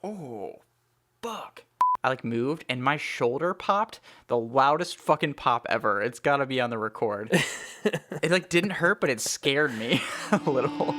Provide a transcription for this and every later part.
Oh, fuck. I moved and my shoulder popped. The loudest fucking pop ever. It's gotta be on the record. It didn't hurt, but it scared me a little.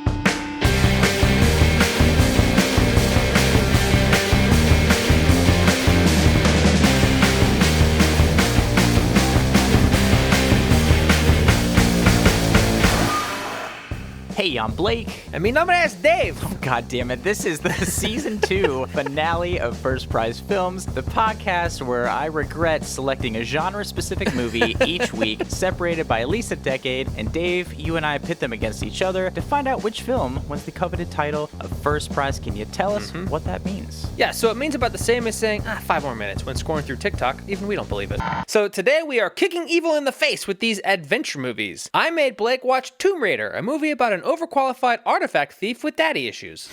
Hey, I'm Blake. And mi nombre es Dave. Oh, God damn it. This is the Season 2 finale of First Prize Films, the podcast where I regret selecting a genre-specific movie each week, separated by at least a decade, and Dave, you and I pit them against each other to find out which film wins the coveted title of First Prize. Can you tell us what that means? Yeah, so it means about the same as saying, 5 more minutes when scoring through TikTok. Even we don't believe it. So today we are kicking evil in the face with these adventure movies. I made Blake watch Tomb Raider, a movie about an overqualified artifact thief with daddy issues.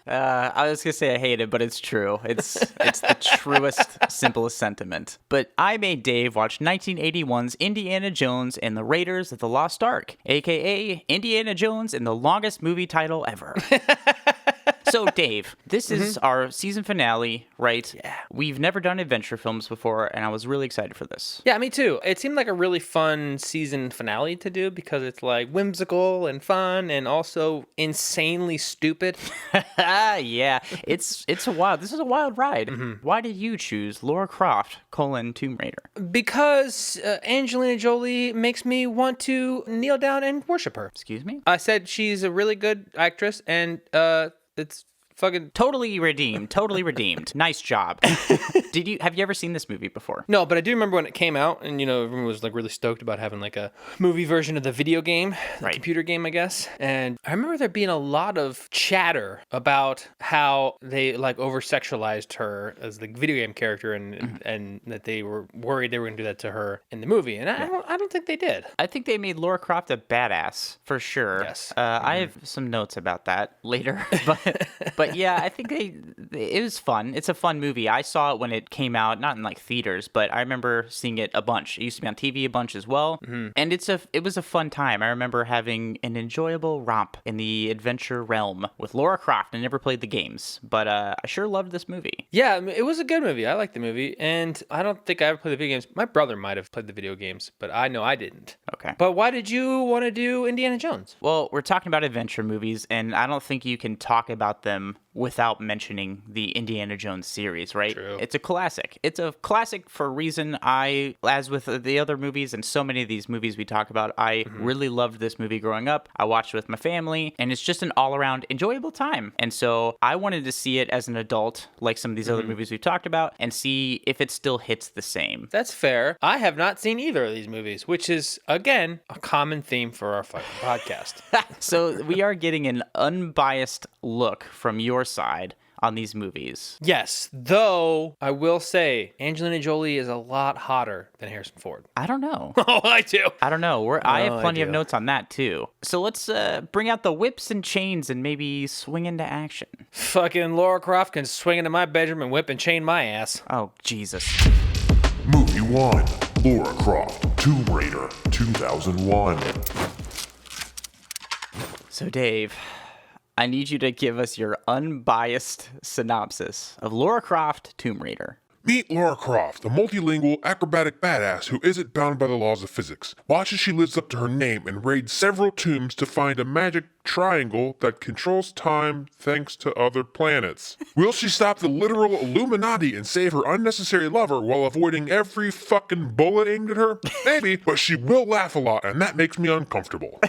I was gonna say I hate it, but it's true. It's the truest, simplest sentiment. But I made Dave watch 1981's Indiana Jones and the Raiders of the Lost Ark, aka Indiana Jones and the longest movie title ever. So, Dave, this is our season finale, right? Yeah. We've never done adventure films before, and I was really excited for this. Yeah, me too. It seemed like a really fun season finale to do because it's whimsical and fun and also insanely stupid. Yeah, this is a wild ride. Why did you choose Lara Croft, Tomb Raider? Because Angelina Jolie makes me want to kneel down and worship her. Excuse me? I said she's a really good actress and it's fucking totally redeemed. Nice job. Have you ever seen this movie before? No, but I do remember when it came out, and everyone was really stoked about having a movie version of the video game, the computer game, I guess. And I remember there being a lot of chatter about how they over-sexualized her as the video game character, and that they were worried they were going to do that to her in the movie. And I don't think they did. I think they made Lara Croft a badass for sure. Yes. I have some notes about that later, but yeah, I think it was fun. It's a fun movie. I saw it when it came out, not in theaters, but I remember seeing it a bunch. It used to be on TV a bunch as well. And it was a fun time. I remember having an enjoyable romp in the adventure realm with Lara Croft. I never played the games, but I sure loved this movie. Yeah, it was a good movie. I liked the movie, and I don't think I ever played the video games. My brother might have played the video games, but I know I didn't. Okay. But why did you want to do Indiana Jones? Well, we're talking about adventure movies, and I don't think you can talk about them without mentioning the Indiana Jones series, right? True. It's a classic. It's a classic for a reason. As with the other movies and so many of these movies we talk about, I really loved this movie growing up. I watched it with my family, and it's just an all-around enjoyable time. And so I wanted to see it as an adult, like some of these other movies we've talked about, and see if it still hits the same. That's fair. I have not seen either of these movies, which is, again, a common theme for our fucking podcast. So we are getting an unbiased look from your side on these movies. Yes, though I will say Angelina Jolie is a lot hotter than Harrison Ford. I don't know. Oh, I do. I don't know. I have plenty of notes on that too. So let's bring out the whips and chains and maybe swing into action. Fucking Lara Croft can swing into my bedroom and whip and chain my ass. Oh, Jesus. Movie 1, Lara Croft, Tomb Raider, 2001. So Dave, I need you to give us your unbiased synopsis of Lara Croft, Tomb Raider. Meet Lara Croft, a multilingual, acrobatic badass who isn't bound by the laws of physics. Watch as she lives up to her name and raids several tombs to find a magic triangle that controls time thanks to other planets. Will she stop the literal Illuminati and save her unnecessary lover while avoiding every fucking bullet aimed at her? Maybe, but she will laugh a lot, and that makes me uncomfortable.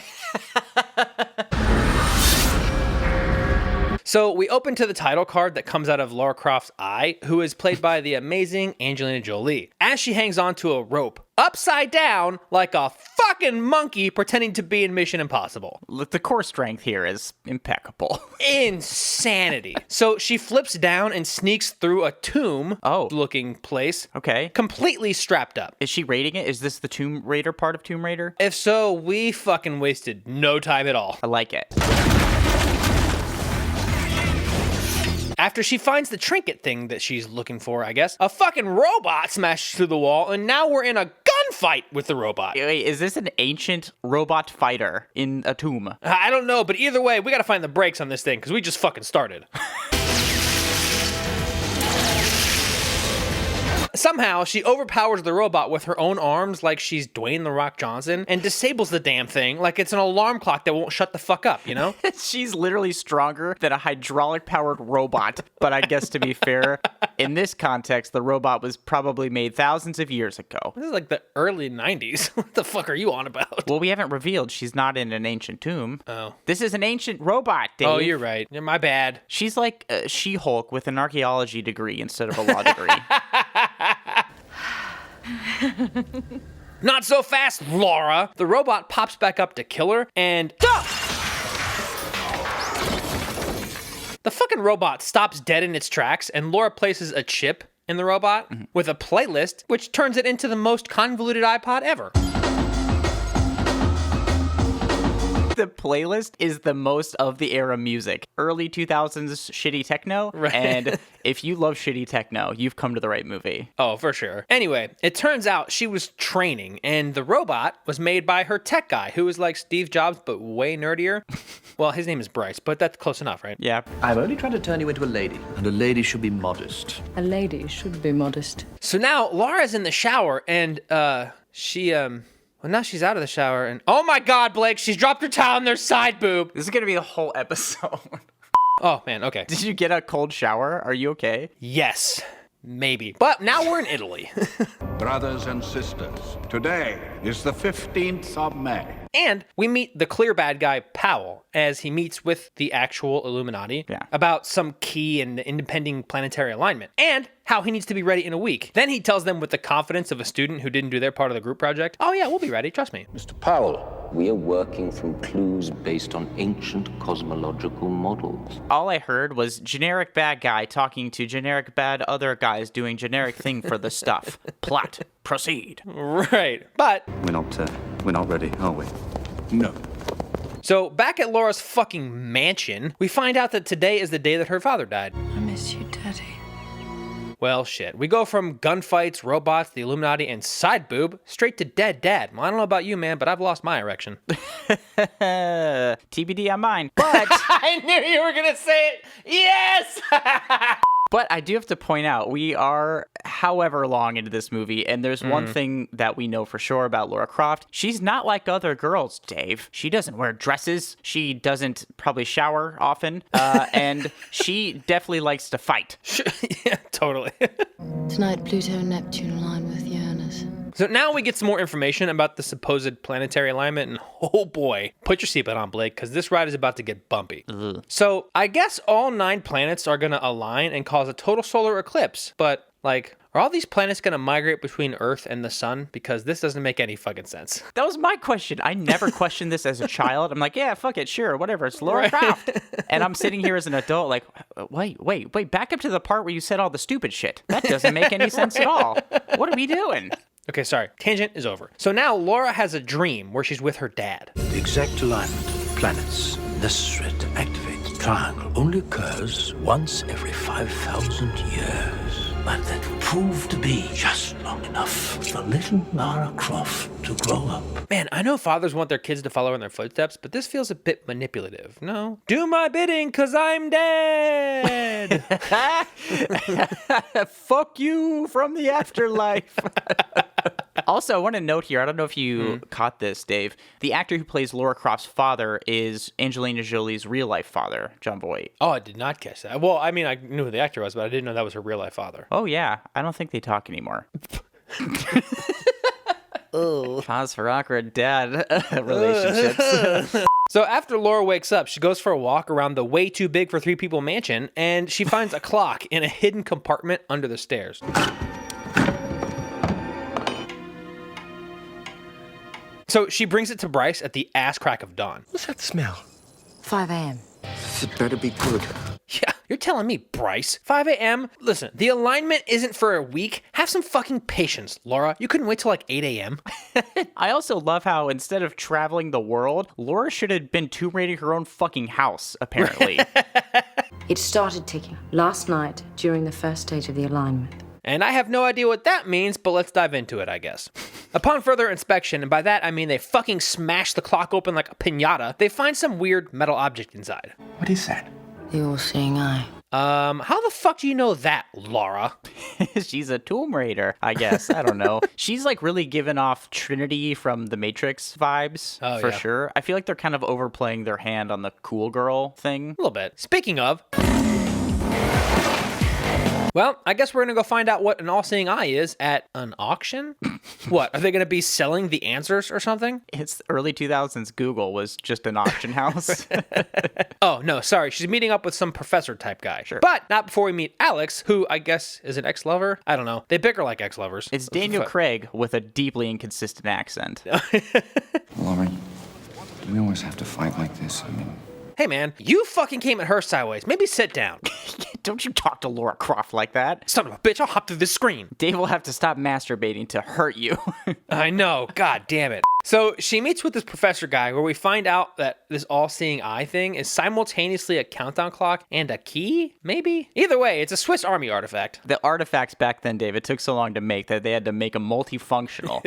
So we open to the title card that comes out of Lara Croft's eye, who is played by the amazing Angelina Jolie, as she hangs onto a rope, upside down, like a fucking monkey pretending to be in Mission Impossible. Look, the core strength here is impeccable. Insanity. So she flips down and sneaks through a tomb-looking place. Okay. Completely strapped up. Is she raiding it? Is this the Tomb Raider part of Tomb Raider? If so, we fucking wasted no time at all. I like it. After she finds the trinket thing that she's looking for, I guess, a fucking robot smashes through the wall, and now we're in a gunfight with the robot. Wait, is this an ancient robot fighter in a tomb? I don't know, but either way, we gotta find the brakes on this thing, because we just fucking started. Somehow, she overpowers the robot with her own arms like she's Dwayne The Rock Johnson and disables the damn thing like it's an alarm clock that won't shut the fuck up, you know? She's literally stronger than a hydraulic-powered robot. But I guess to be fair, in this context, the robot was probably made thousands of years ago. This is like the early 90s. What the fuck are you on about? Well, we haven't revealed she's not in an ancient tomb. Oh. This is an ancient robot, Dave. Oh, you're right. My bad. She's like She-Hulk with an archaeology degree instead of a law degree. Not so fast, Laura. The robot pops back up to kill her, and... The fucking robot stops dead in its tracks, and Laura places a chip in the robot with a playlist, which turns it into the most convoluted iPod ever. The playlist is the most of the era music. Early 2000s shitty techno. Right. And if you love shitty techno, you've come to the right movie. Oh, for sure. Anyway, it turns out she was training, and the robot was made by her tech guy, who was like Steve Jobs, but way nerdier. Well, his name is Bryce, but that's close enough, right? Yeah. I'm only trying to turn you into a lady, and a lady should be modest. A lady should be modest. So now Laura's in the shower, and well, now she's out of the shower, and oh my God, Blake, she's dropped her towel on their side boob. This is going to be the whole episode. Oh, man, okay. Did you get a cold shower? Are you okay? Yes, maybe. But now we're in Italy. Brothers and sisters, today is the 15th of May. And we meet the clear bad guy, Powell, as he meets with the actual Illuminati about some key and independent planetary alignment, and how he needs to be ready in a week. Then he tells them with the confidence of a student who didn't do their part of the group project, oh yeah, we'll be ready, trust me. Mr. Powell, we are working from clues based on ancient cosmological models. All I heard was generic bad guy talking to generic bad other guys doing generic thing for the stuff. Plot. Proceed. Right, but... We're not ready, are we? No. So, back at Laura's fucking mansion, we find out that today is the day that her father died. I miss you, Daddy. Well, shit. We go from gunfights, robots, the Illuminati, and side boob straight to dead dad. Well, I don't know about you, man, but I've lost my erection. TBD on mine. But I knew you were gonna say it. Yes! But I do have to point out, we are however long into this movie, and there's one thing that we know for sure about Lara Croft. She's not like other girls, Dave. She doesn't wear dresses. She doesn't probably shower often. And she definitely likes to fight. Yeah, totally. Tonight, Pluto and Neptune align with Uranus. So now we get some more information about the supposed planetary alignment, and oh boy, put your seatbelt on, Blake, because this ride is about to get bumpy. So I guess all 9 planets are going to align and cause a total solar eclipse, but like, are all these planets going to migrate between Earth and the sun? Because this doesn't make any fucking sense. That was my question. I never questioned this as a child. I'm like, yeah, fuck it, sure, whatever. It's Lara Croft. And I'm sitting here as an adult like, wait, back up to the part where you said all the stupid shit. That doesn't make any sense at all. What are we doing? Okay, sorry. Tangent is over. So now Laura has a dream where she's with her dad. The exact alignment of planets necessary to activate the triangle only occurs once every 5,000 years. But that proved to be just long enough for little Lara Croft to grow up. Man, I know fathers want their kids to follow in their footsteps, but this feels a bit manipulative. No? Do my bidding, cause I'm dead! Fuck you from the afterlife. Also, I want to note here, I don't know if you caught this, Dave. The actor who plays Lara Croft's father is Angelina Jolie's real-life father, John Boyd. Oh, I did not catch that. Well, I mean, I knew who the actor was, but I didn't know that was her real-life father. Oh, yeah. I don't think they talk anymore. Cause for awkward dad relationships. So after Laura wakes up, she goes for a walk around the way too big for 3 people mansion, and she finds a clock in a hidden compartment under the stairs. So she brings it to Bryce at the ass crack of dawn. What's that smell? 5 a.m. It better be good. Yeah, you're telling me, Bryce. 5 a.m.? Listen, the alignment isn't for a week. Have some fucking patience, Laura. You couldn't wait till like 8 a.m.? I also love how instead of traveling the world, Laura should have been tomb raiding her own fucking house, apparently. It started ticking last night during the first stage of the alignment. And I have no idea what that means, but let's dive into it, I guess. Upon further inspection, and by that I mean they fucking smash the clock open like a piñata, they find some weird metal object inside. What is that? The all-seeing eye. How the fuck do you know that, Lara? She's a Tomb Raider, I guess. I don't know. She's like really giving off Trinity from the Matrix vibes, for sure. I feel like they're kind of overplaying their hand on the cool girl thing. A little bit. Speaking of... Well, I guess we're going to go find out what an all-seeing eye is at an auction? What, are they going to be selling the answers or something? It's early 2000s Google was just an auction house. Oh, no, sorry. She's meeting up with some professor type guy. Sure. But not before we meet Alex, who I guess is an ex-lover. I don't know. They bicker like ex-lovers. It's Daniel Craig with a deeply inconsistent accent. Laurie, do we always have to fight like this? I mean... Hey, man, you fucking came at her sideways. Maybe sit down. Don't you talk to Lara Croft like that. Son of a bitch, I'll hop through this screen. Dave will have to stop masturbating to hurt you. I know. God damn it. So she meets with this professor guy where we find out that this all-seeing eye thing is simultaneously a countdown clock and a key, maybe? Either way, it's a Swiss Army artifact. The artifacts back then, Dave, it took so long to make that they had to make them multifunctional.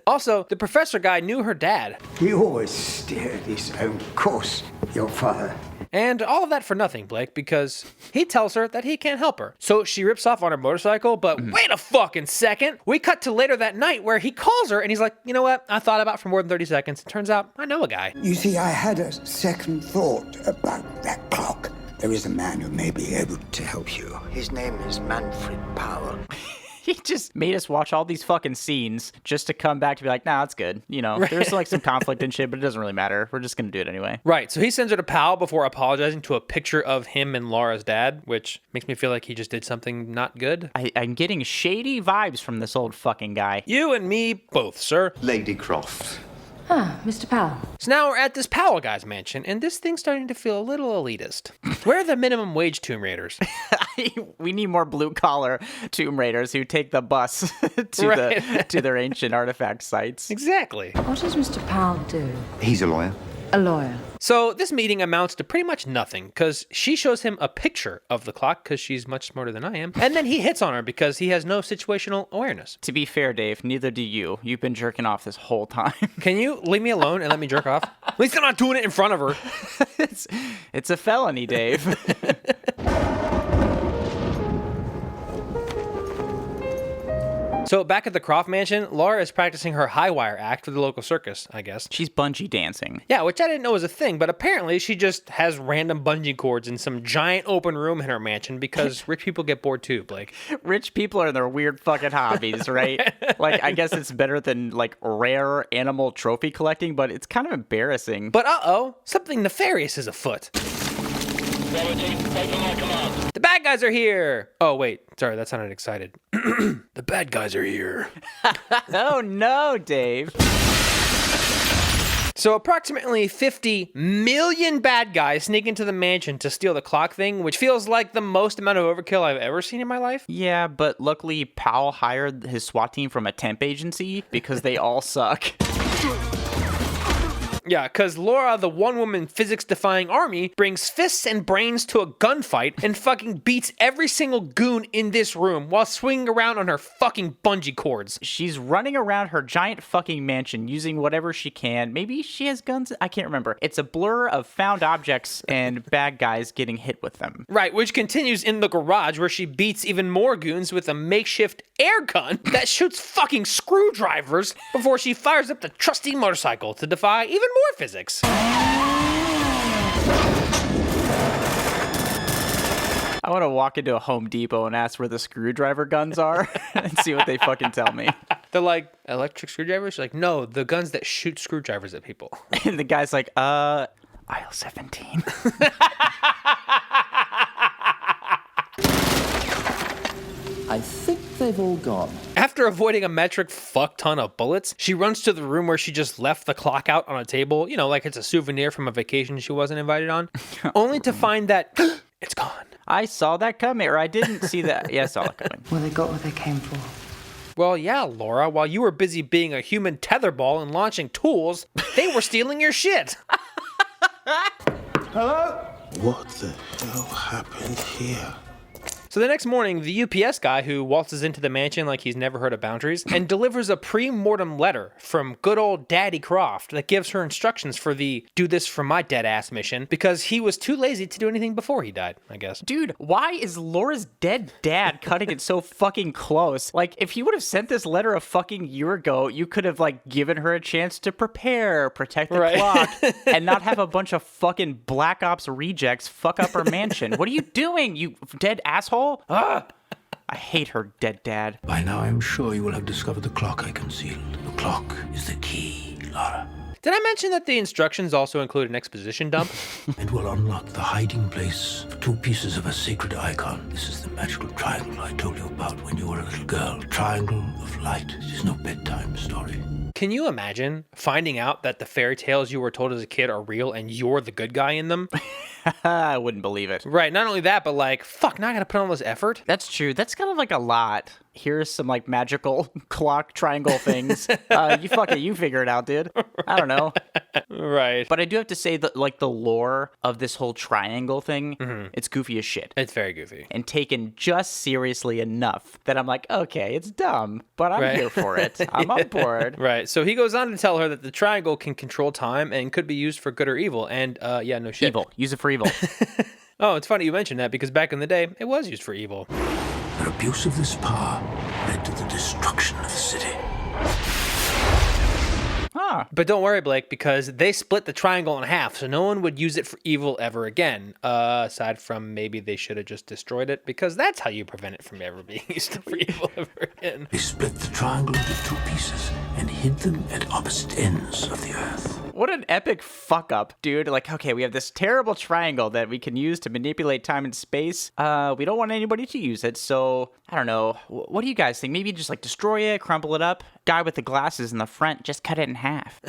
Also, the professor guy knew her dad. He always steered his own course, your father. And all of that for nothing, Blake, because he tells her that he can't help her. So she rips off on her motorcycle, but wait a fucking second. We cut to later that night where he calls her and he's like, you know what? I thought about it for more than 30 seconds. It turns out I know a guy. You see, I had a second thought about that clock. There is a man who may be able to help you. His name is Manfred Powell. He just made us watch all these fucking scenes just to come back to be like, nah, it's good. You know, there's like some conflict and shit, but it doesn't really matter. We're just going to do it anyway. Right. So he sends her to Powell before apologizing to a picture of him and Laura's dad, which makes me feel like he just did something not good. I'm getting shady vibes from this old fucking guy. You and me both, sir. Lady Croft. Ah, Mr. Powell. So now we're at this Powell guy's mansion, and this thing's starting to feel a little elitist. Where are the minimum wage Tomb Raiders? We need more blue-collar Tomb Raiders who take the bus to their ancient artifact sites. Exactly. What does Mr. Powell do? He's a lawyer. A lawyer. So this meeting amounts to pretty much nothing, because she shows him a picture of the clock, because she's much smarter than I am, and then he hits on her because he has no situational awareness. To be fair, Dave, neither do you. You've been jerking off this whole time. Can you leave me alone and let me jerk off? At least I'm not doing it in front of her. It's a felony, Dave. So back at the Croft mansion, Laura is practicing her high wire act for the local circus, I guess. She's bungee dancing. Yeah, which I didn't know was a thing, but apparently she just has random bungee cords in some giant open room in her mansion because rich people get bored too, Blake. Rich people are in their weird fucking hobbies, right? Like, I guess it's better than, like, rare animal trophy collecting, but it's kind of embarrassing. But something nefarious is afoot. The bad guys are here! Oh, wait. Sorry, that sounded excited. The bad guys are here. Oh, no, Dave. So approximately 50 million bad guys sneak into the mansion to steal the clock thing, which feels like the most amount of overkill I've ever seen in my life. Yeah, but luckily Powell hired his SWAT team from a temp agency because they all suck. Yeah, because Laura, the one-woman physics-defying army, brings fists and brains to a gunfight and fucking beats every single goon in this room while swinging around on her fucking bungee cords. She's running around her giant fucking mansion using whatever she can. Maybe she has guns? I can't remember. It's a blur of found objects and bad guys getting hit with them. Right, which continues in the garage where she beats even more goons with a makeshift air gun that shoots fucking screwdrivers before she fires up the trusty motorcycle to defy even more physics. I want to walk into a Home Depot and ask where the screwdriver guns are and see what they fucking tell me. They're like, electric screwdrivers? She's like, no, the guns that shoot screwdrivers at people. And the guy's like, aisle 17. I think they've all gone. After avoiding a metric fuck ton of bullets, she runs to the room where she just left the clock out on a table, you know, like it's a souvenir from a vacation she wasn't invited on, only to find that it's gone. I saw that coming, or I didn't see that. Yeah, I saw it coming. Well, they got what they came for. Well, yeah, Laura, while you were busy being a human tetherball and launching tools, they were stealing your shit. Hello? What the hell happened here? So the next morning, the UPS guy who waltzes into the mansion like he's never heard of boundaries and delivers a pre-mortem letter from good old Daddy Croft that gives her instructions for the do this for my dead ass mission because he was too lazy to do anything before he died, I guess. Dude, why is Laura's dead dad cutting it so fucking close? Like, if he would have sent this letter a fucking year ago, you could have, like, given her a chance to prepare, protect the clock, and not have a bunch of fucking Black Ops rejects fuck up her mansion. What are you doing, you dead asshole? Ugh! I hate her dead dad. By now, I'm sure you will have discovered the clock I concealed. The clock is the key, Lara. Did I mention that the instructions also include an exposition dump? And will unlock the hiding place for 2 pieces of a sacred icon. This is the magical triangle I told you about when you were a little girl. Triangle of light. It is no bedtime story. Can you imagine finding out that the fairy tales you were told as a kid are real and you're the good guy in them? I wouldn't believe it. Right, not only that, but like, fuck, now I gotta put on all this effort? That's true. That's kind of like a lot. Here's some like magical clock triangle things. You figure it out, dude. I don't know. Right. But I do have to say that like the lore of this whole triangle thing, it's goofy as shit. It's very goofy. And taken just seriously enough that I'm like, okay, it's dumb, but I'm here for it. I'm on board. Right. So he goes on to tell her that the triangle can control time and could be used for good or evil. And yeah, no shit. Evil. Use it for evil. Oh, it's funny you mentioned that because back in the day, it was used for evil. Their abuse of this power led to the destruction of the city. But don't worry, Blake, because they split the triangle in half, so no one would use it for evil ever again. Aside from maybe they should have just destroyed it, because that's how you prevent it from ever being used for evil ever again. They split the triangle into 2 pieces and hid them at opposite ends of the earth. What an epic fuck up, dude. Like, okay, we have this terrible triangle that we can use to manipulate time and space. We don't want anybody to use it, so I don't know. What do you guys think? Maybe just like destroy it, crumple it up. Guy with the glasses in the front, just cut it in half.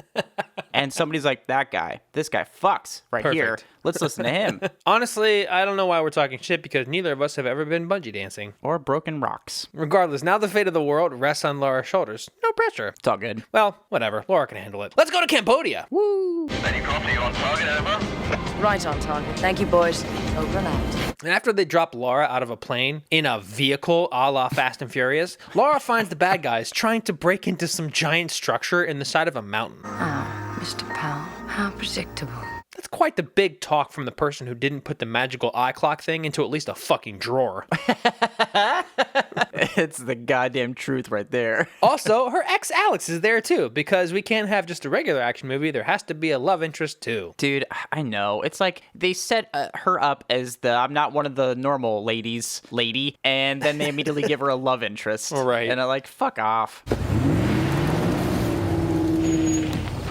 And somebody's like, that guy, this guy fucks right here. Let's listen to him. Honestly, I don't know why we're talking shit because neither of us have ever been bungee dancing. Or broken rocks. Regardless, now the fate of the world rests on Lara's shoulders. No pressure. It's all good. Well, whatever. Laura can handle it. Let's go to Cambodia. Woo! Lady Croft, are you on target, over? Right on target. Thank you, boys. Over and out. And after they drop Lara out of a plane in a vehicle a la Fast and Furious, Lara finds the bad guys trying to break into some giant structure in the side of a mountain. Oh, Mr. Powell, how predictable. That's quite the big talk from the person who didn't put the magical eye clock thing into at least a fucking drawer. It's the goddamn truth right there. Also, her ex Alex is there too, because we can't have just a regular action movie. There has to be a love interest too. Dude, I know. It's like they set her up as the I'm not one of the normal lady, and then they immediately give her a love interest. Right. And I'm like, fuck off.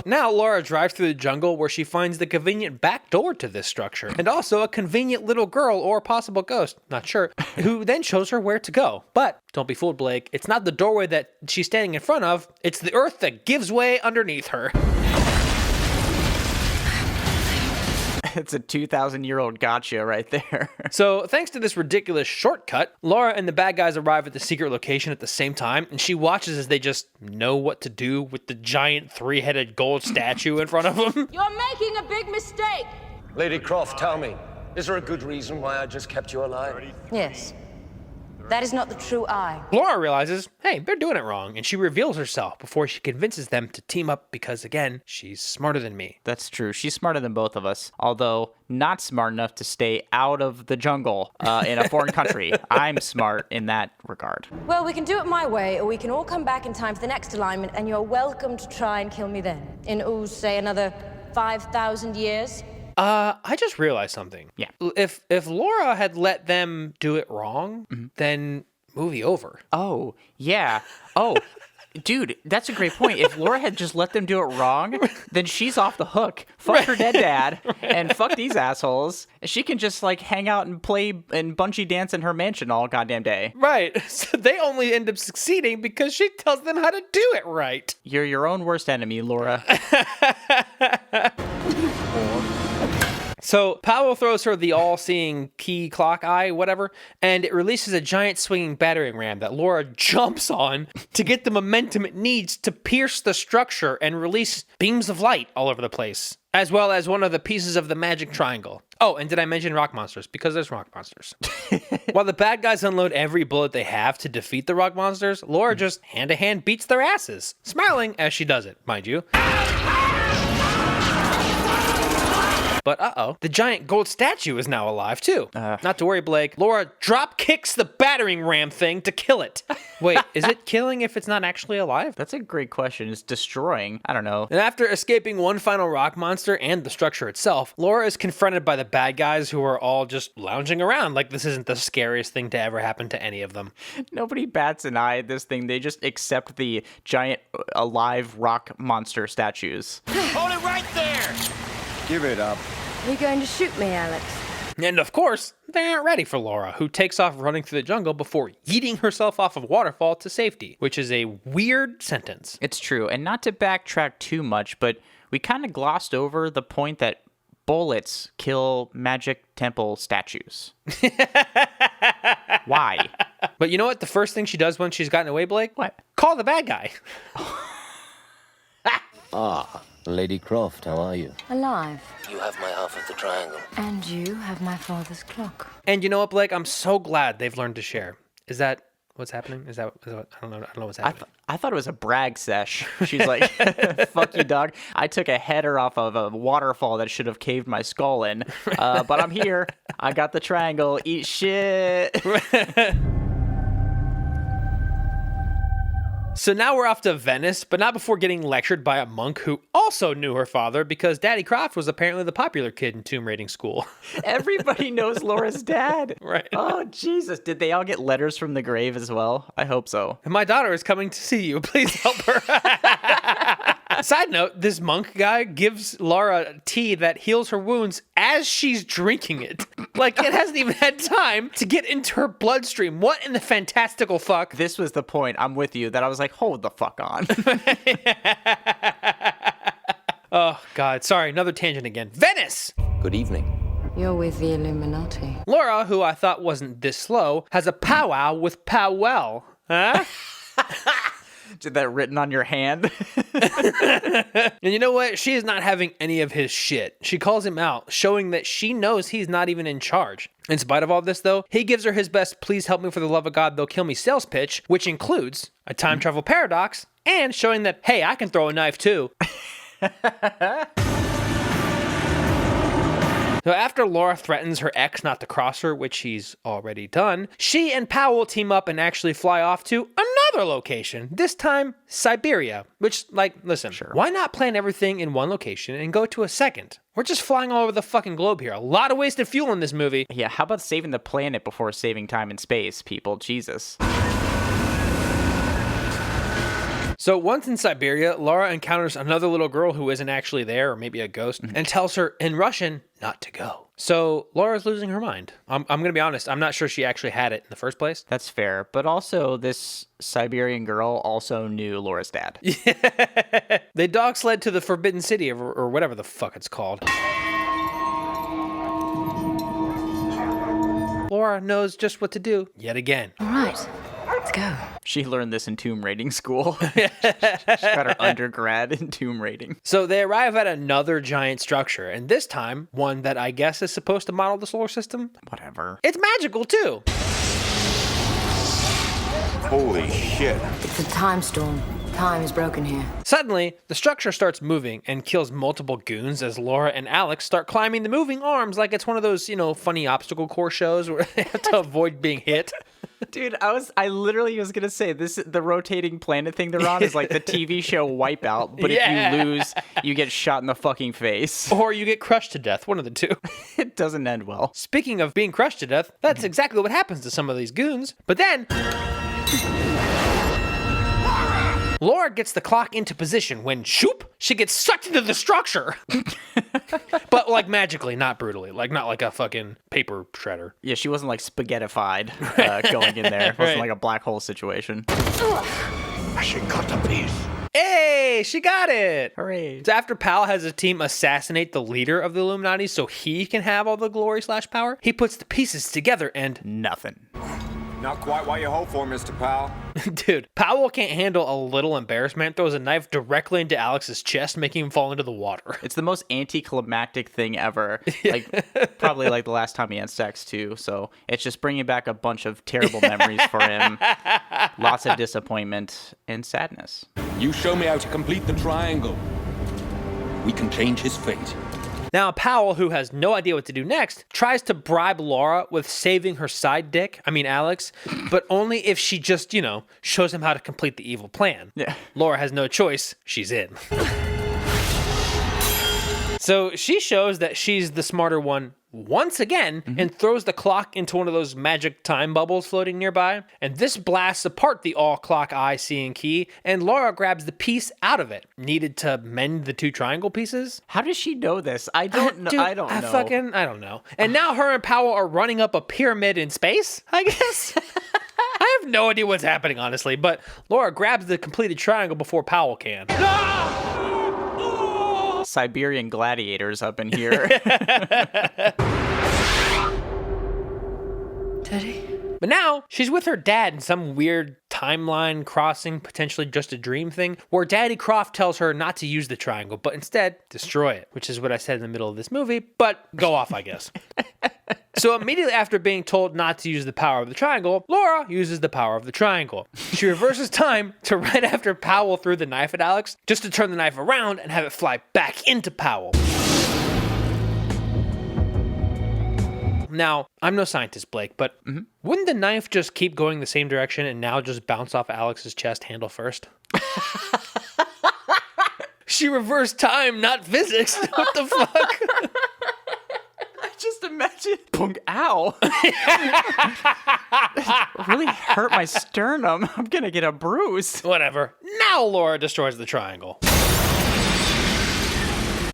Now Lara drives through the jungle where she finds the convenient back door to this structure, and also a convenient little girl or possible ghost, not sure, who then shows her where to go. But don't be fooled, Blake, it's not the doorway that she's standing in front of, it's the earth that gives way underneath her. It's a 2,000-year-old gotcha right there. So, thanks to this ridiculous shortcut, Lara and the bad guys arrive at the secret location at the same time, and she watches as they just know what to do with the giant 3-headed gold statue in front of them. You're making a big mistake! Lady Croft, tell me, is there a good reason why I just kept you alive? Yes. That is not the true I. Lara realizes, hey, they're doing it wrong, and she reveals herself before she convinces them to team up because, again, she's smarter than me. That's true. She's smarter than both of us, although not smart enough to stay out of the jungle in a foreign country. I'm smart in that regard. Well, we can do it my way, or we can all come back in time for the next alignment, and you're welcome to try and kill me then. In, say, another 5,000 years. I just realized something. Yeah. If Lara had let them do it wrong, then movie over. Oh, yeah. Oh, dude, that's a great point. If Lara had just let them do it wrong, then she's off the hook. Fuck her dead dad and fuck these assholes. She can just like hang out and play and bungee dance in her mansion all goddamn day. Right. So they only end up succeeding because she tells them how to do it right. You're your own worst enemy, Lara. So Powell throws her the all-seeing key clock eye, whatever, and it releases a giant swinging battering ram that Lara jumps on to get the momentum it needs to pierce the structure and release beams of light all over the place, as well as one of the pieces of the magic triangle. Oh, and did I mention rock monsters? Because there's rock monsters. While the bad guys unload every bullet they have to defeat the rock monsters, Lara just hand-to-hand beats their asses, smiling as she does it, mind you. But the giant gold statue is now alive too. Not to worry, Blake. Lara drop kicks the battering ram thing to kill it. Wait, is it killing if it's not actually alive? That's a great question. It's destroying. I don't know. And after escaping one final rock monster and the structure itself, Lara is confronted by the bad guys who are all just lounging around like this isn't the scariest thing to ever happen to any of them. Nobody bats an eye at this thing. They just accept the giant alive rock monster statues. Hold it right there! Give it up. Are you going to shoot me, Alex? And of course, they aren't ready for Lara, who takes off running through the jungle before yeeting herself off a waterfall to safety, which is a weird sentence. It's true. And not to backtrack too much, but we kind of glossed over the point that bullets kill magic temple statues. Why? But you know what? The first thing she does when she's gotten away, Blake? What? Call the bad guy. Lady Croft, how are you? Alive. You have my half of the triangle. And you have my father's clock. And you know what, Blake? I'm so glad they've learned to share. Is that what's happening? Is that I don't know what's happening. I thought it was a brag sesh. She's like, fuck you, dog. I took a header off of a waterfall that should have caved my skull in. But I'm here. I got the triangle. Eat shit. So now we're off to Venice, but not before getting lectured by a monk who also knew her father because Daddy Croft was apparently the popular kid in tomb raiding school. Everybody knows Laura's dad. Right. Oh, Jesus. Did they all get letters from the grave as well? I hope so. And my daughter is coming to see you. Please help her. Side note, this monk guy gives Lara tea that heals her wounds as she's drinking it. Like, it hasn't even had time to get into her bloodstream. What in the fantastical fuck? This was the point. I'm with you that I was like, hold the fuck on. Oh, God. Sorry, another tangent again. Venice! Good evening. You're with the Illuminati. Lara, who I thought wasn't this slow, has a powwow with Powell. Huh? Did that written on your hand? And you know what? She is not having any of his shit. She calls him out, showing that she knows he's not even in charge. In spite of all this, though, he gives her his best "please help me for the love of God, they'll kill me" sales pitch, which includes a time travel paradox and showing that, hey, I can throw a knife too. So after Lara threatens her ex not to cross her, which he's already done, she and Powell team up and actually fly off to another location, this time Siberia, which, like, listen, why not plan everything in one location and go to a second? We're just flying all over the fucking globe here. A lot of wasted fuel in this movie. Yeah, how about saving the planet before saving time and space, people? Jesus. So once in Siberia, Lara encounters another little girl who isn't actually there, or maybe a ghost, and tells her in Russian not to go. So Lara's losing her mind. I'm going to be honest, I'm not sure she actually had it in the first place. That's fair. But also, this Siberian girl also knew Laura's dad. Yeah. They dog sled to the Forbidden City, or whatever the fuck it's called. Lara knows just what to do, yet again. All right, let's go. She learned this in tomb raiding school. She got her undergrad in tomb raiding. So they arrive at another giant structure, and this time, one that I guess is supposed to model the solar system. Whatever. It's magical, too. Holy shit. It's a time storm. Time is broken here. Suddenly, the structure starts moving and kills multiple goons as Lara and Alex start climbing the moving arms like it's one of those, funny obstacle course shows where they have to avoid being hit. Dude, I literally was gonna say the rotating planet thing they're on is like the TV show Wipeout, but if you lose, you get shot in the fucking face. Or you get crushed to death, one of the two. It doesn't end well. Speaking of being crushed to death, that's exactly what happens to some of these goons. But then Lara gets the clock into position when, shoop, she gets sucked into the structure. But like magically, not brutally. Like not like a fucking paper shredder. Yeah, she wasn't like spaghettified going in there. It wasn't like a black hole situation. She got the piece. Hey, she got it! Hooray. So after Powell has his team assassinate the leader of the Illuminati so he can have all the glory / power, he puts the pieces together and nothing. Not quite what you hope for, Mr. Powell. Dude, Powell can't handle a little embarrassment, throws a knife directly into Alex's chest, making him fall into the water. It's the most anticlimactic thing ever. Like, probably like the last time he had sex, too. So it's just bringing back a bunch of terrible memories for him. Lots of disappointment and sadness. You show me how to complete the triangle. We can change his fate. Now, Powell, who has no idea what to do next, tries to bribe Laura with saving her side dick, Alex, but only if she just, shows him how to complete the evil plan. Yeah. Laura has no choice. She's in. So she shows that she's the smarter one once again and throws the clock into one of those magic time bubbles floating nearby. And this blasts apart the all-clock eye-seeing key, and Laura grabs the piece out of it, needed to mend the two triangle pieces. How does she know this? I don't know. Dude, I don't know. I don't know. And now her and Powell are running up a pyramid in space, I guess? I have no idea what's happening, honestly, but Laura grabs the completed triangle before Powell can. Siberian gladiators up in here. Daddy? But now, she's with her dad in some weird timeline crossing, potentially just a dream thing, where Daddy Croft tells her not to use the triangle, but instead destroy it, which is what I said in the middle of this movie, but go off, I guess. So immediately after being told not to use the power of the triangle, Laura uses the power of the triangle. She reverses time to right after Powell threw the knife at Alex, just to turn the knife around and have it fly back into Powell. Now, I'm no scientist, Blake, but wouldn't the knife just keep going the same direction and now just bounce off Alex's chest handle first? She reversed time, not physics. What the fuck? Just imagine. Boom, ow. It really hurt my sternum. I'm going to get a bruise. Whatever. Now Laura destroys the triangle.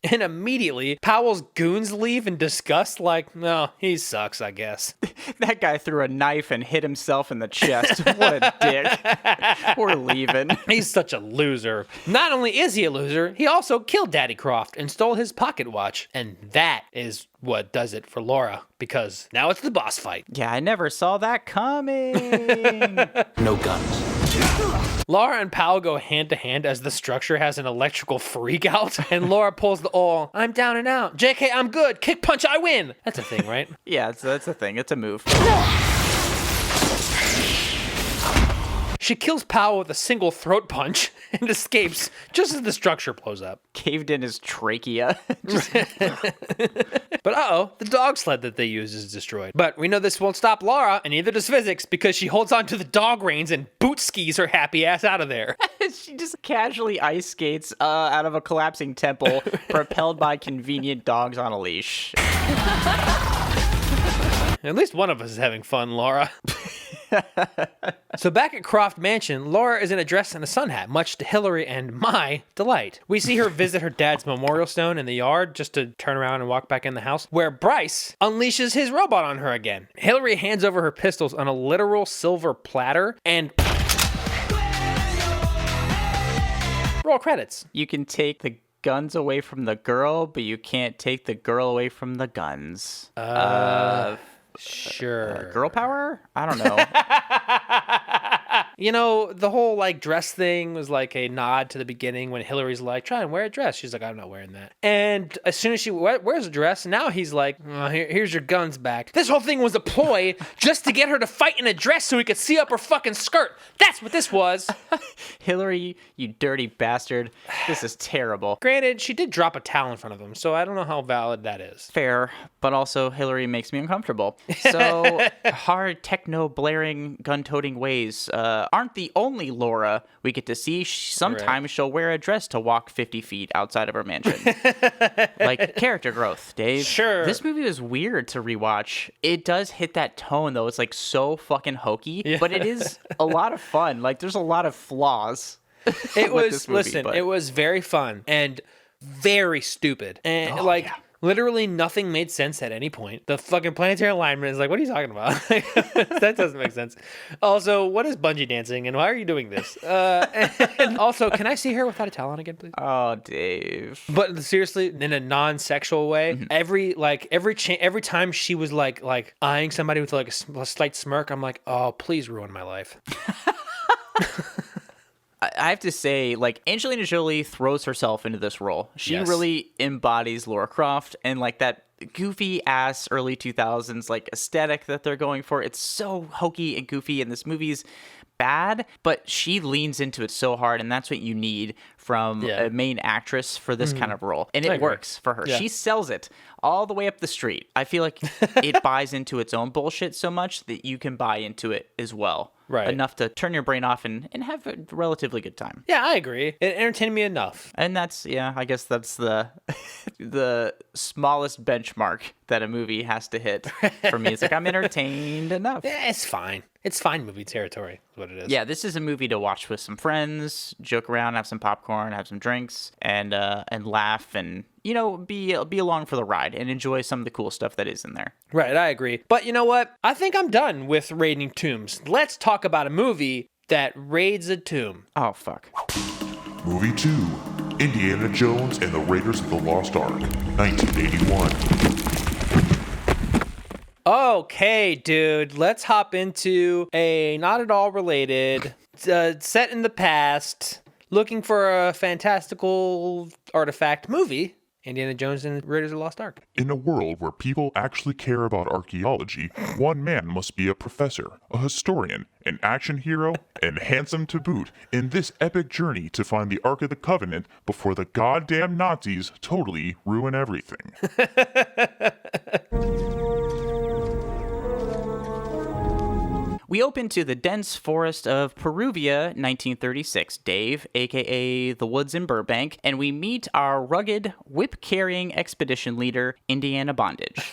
And immediately, Powell's goons leave in disgust like, no, he sucks, I guess. That guy threw a knife and hit himself in the chest. What a dick. We're leaving. He's such a loser. Not only is he a loser, he also killed Daddy Croft and stole his pocket watch. And that is what does it for Laura, because now it's the boss fight. Yeah, I never saw that coming. No guns. Laura and Powell go hand to hand as the structure has an electrical freak out, and Laura pulls the all, I'm down and out. JK, I'm good. Kick punch, I win. That's a thing, right? Yeah, that's a thing. It's a move. She kills Powell with a single throat punch and escapes just as the structure blows up. Caved in his trachea. But the dog sled that they use is destroyed. But we know this won't stop Laura, and neither does physics, because she holds on to the dog reins and boot skis her happy ass out of there. She just casually ice skates out of a collapsing temple, propelled by convenient dogs on a leash. At least one of us is having fun, Laura. So back at Croft Mansion, Laura is in a dress and a sun hat, much to Hilary and my delight. We see her visit her dad's memorial stone in the yard just to turn around and walk back in the house, where Bryce unleashes his robot on her again. Hilary hands over her pistols on a literal silver platter and... roll credits. You can take the guns away from the girl, but you can't take the girl away from the guns. Sure. Girl power? I don't know. You know, the whole dress thing was like a nod to the beginning when Hilary's like, try and wear a dress. She's like, I'm not wearing that. And as soon as she wears a dress, now he's like, here's your guns back. This whole thing was a ploy just to get her to fight in a dress so he could see up her fucking skirt. That's what this was. Hilary, you dirty bastard. This is terrible. Granted, she did drop a towel in front of him, so I don't know how valid that is. Fair, but also Hilary makes me uncomfortable. So, hard techno blaring gun-toting ways aren't the only Laura we get to see. Sometimes she'll wear a dress to walk 50 feet outside of her mansion. Like character growth, Dave. Sure. This movie is weird to rewatch. It does hit that tone, though. It's so fucking hokey, but it is a lot of fun. There's a lot of flaws. It was, it was very fun and very stupid. And Literally nothing made sense at any point. The fucking planetary alignment is like, what are you talking about? That doesn't make sense. Also, what is bungee dancing and why are you doing this? And also, can I see her without a towel on again, please? Oh, Dave. But seriously, in a non-sexual way, every time she was like eyeing somebody with like a slight smirk, I'm like, oh, please ruin my life. I have to say, like, Angelina Jolie throws herself into this role. She really embodies Lara Croft and like that goofy ass early 2000s like aesthetic that they're going for. It's so hokey and goofy, and this movie's bad, but she leans into it so hard, and that's what you need from a main actress for this kind of role. And it works for her. Yeah. She sells it all the way up the street. I feel like it buys into its own bullshit so much that you can buy into it as well. Right. Enough to turn your brain off and have a relatively good time. Yeah, I agree. It entertained me enough. And that's, I guess that's the the smallest benchmark that a movie has to hit for me. It's like, I'm entertained enough. Yeah, it's fine. It's fine movie territory is what it is. Yeah, this is a movie to watch with some friends, joke around, have some popcorn, have some drinks, and laugh, and be along for the ride and enjoy some of the cool stuff that is in there. Right, I agree. But you know what? I think I'm done with raiding tombs. Let's talk about a movie that raids a tomb. Oh, fuck. Movie 2, Indiana Jones and the Raiders of the Lost Ark, 1981. Okay, dude, let's hop into a not at all related, set in the past, looking for a fantastical artifact movie, Indiana Jones and Raiders of the Lost Ark. In a world where people actually care about archaeology, one man must be a professor, a historian, an action hero, and handsome to boot in this epic journey to find the Ark of the Covenant before the goddamn Nazis totally ruin everything. We open to the dense forest of Peruvia, 1936, Dave, aka the woods in Burbank, and we meet our rugged, whip-carrying expedition leader, Indiana Bondage.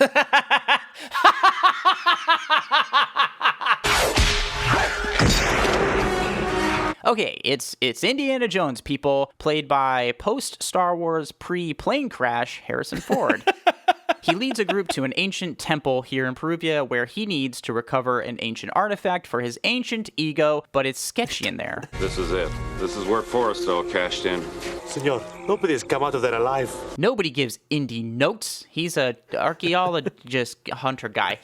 Okay, it's Indiana Jones, people, played by post-Star Wars pre-plane crash Harrison Ford. He leads a group to an ancient temple here in Peruvia where he needs to recover an ancient artifact for his ancient ego, but it's sketchy in there. This is it. This is where Forrestal cashed in. Senor, nobody has come out of there alive. Nobody gives Indy notes. He's a archaeologist hunter guy.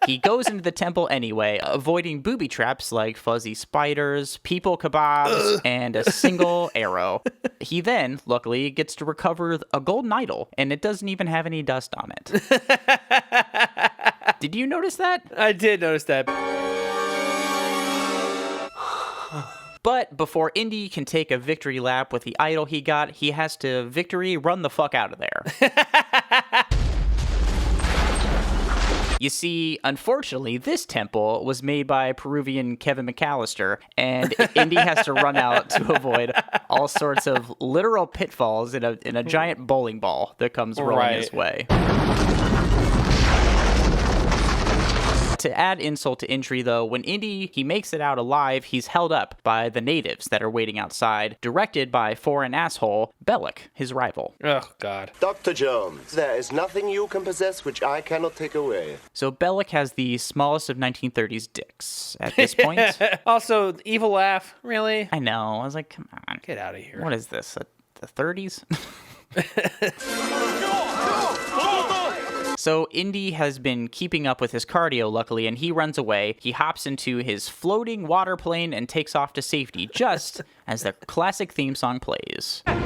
He goes into the temple anyway, avoiding booby traps like fuzzy spiders, people kebabs, and a single arrow. He then, luckily, gets to recover a golden idol, and it doesn't even have any dust on it. Did you notice that? I did notice that. But before Indy can take a victory lap with the idol he got, he has to victory run the fuck out of there. You see, unfortunately, this temple was made by Peruvian Kevin McAllister, and Indy has to run out to avoid all sorts of literal pitfalls in a giant bowling ball that comes rolling his way. To add insult to injury, though, when Indy, he makes it out alive, he's held up by the natives that are waiting outside, directed by foreign asshole Bellic, his rival. Oh, God. Dr. Jones, there is nothing you can possess which I cannot take away. So Bellic has the smallest of 1930s dicks at this point. Also, evil laugh, really? I know. I was like, come on. Get out of here. What is this, the 30s? So Indy has been keeping up with his cardio, luckily, and he runs away. He hops into his floating water plane and takes off to safety, just as the classic theme song plays. And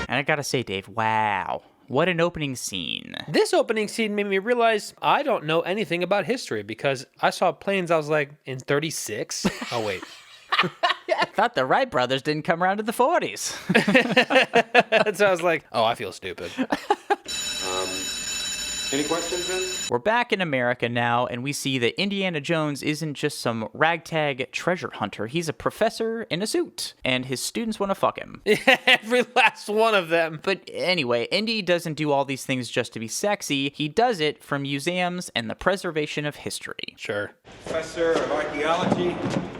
I gotta say, Dave, wow. What an opening scene. This opening scene made me realize I don't know anything about history, because I saw planes, I was like, in 36? Oh, wait. I thought the Wright brothers didn't come around to the 40s. So I was like, oh, I feel stupid. Any questions, then? We're back in America now, and we see that Indiana Jones isn't just some ragtag treasure hunter. He's a professor in a suit, and his students want to fuck him. Every last one of them. But anyway, Indy doesn't do all these things just to be sexy. He does it for museums and the preservation of history. Sure. Professor of Archaeology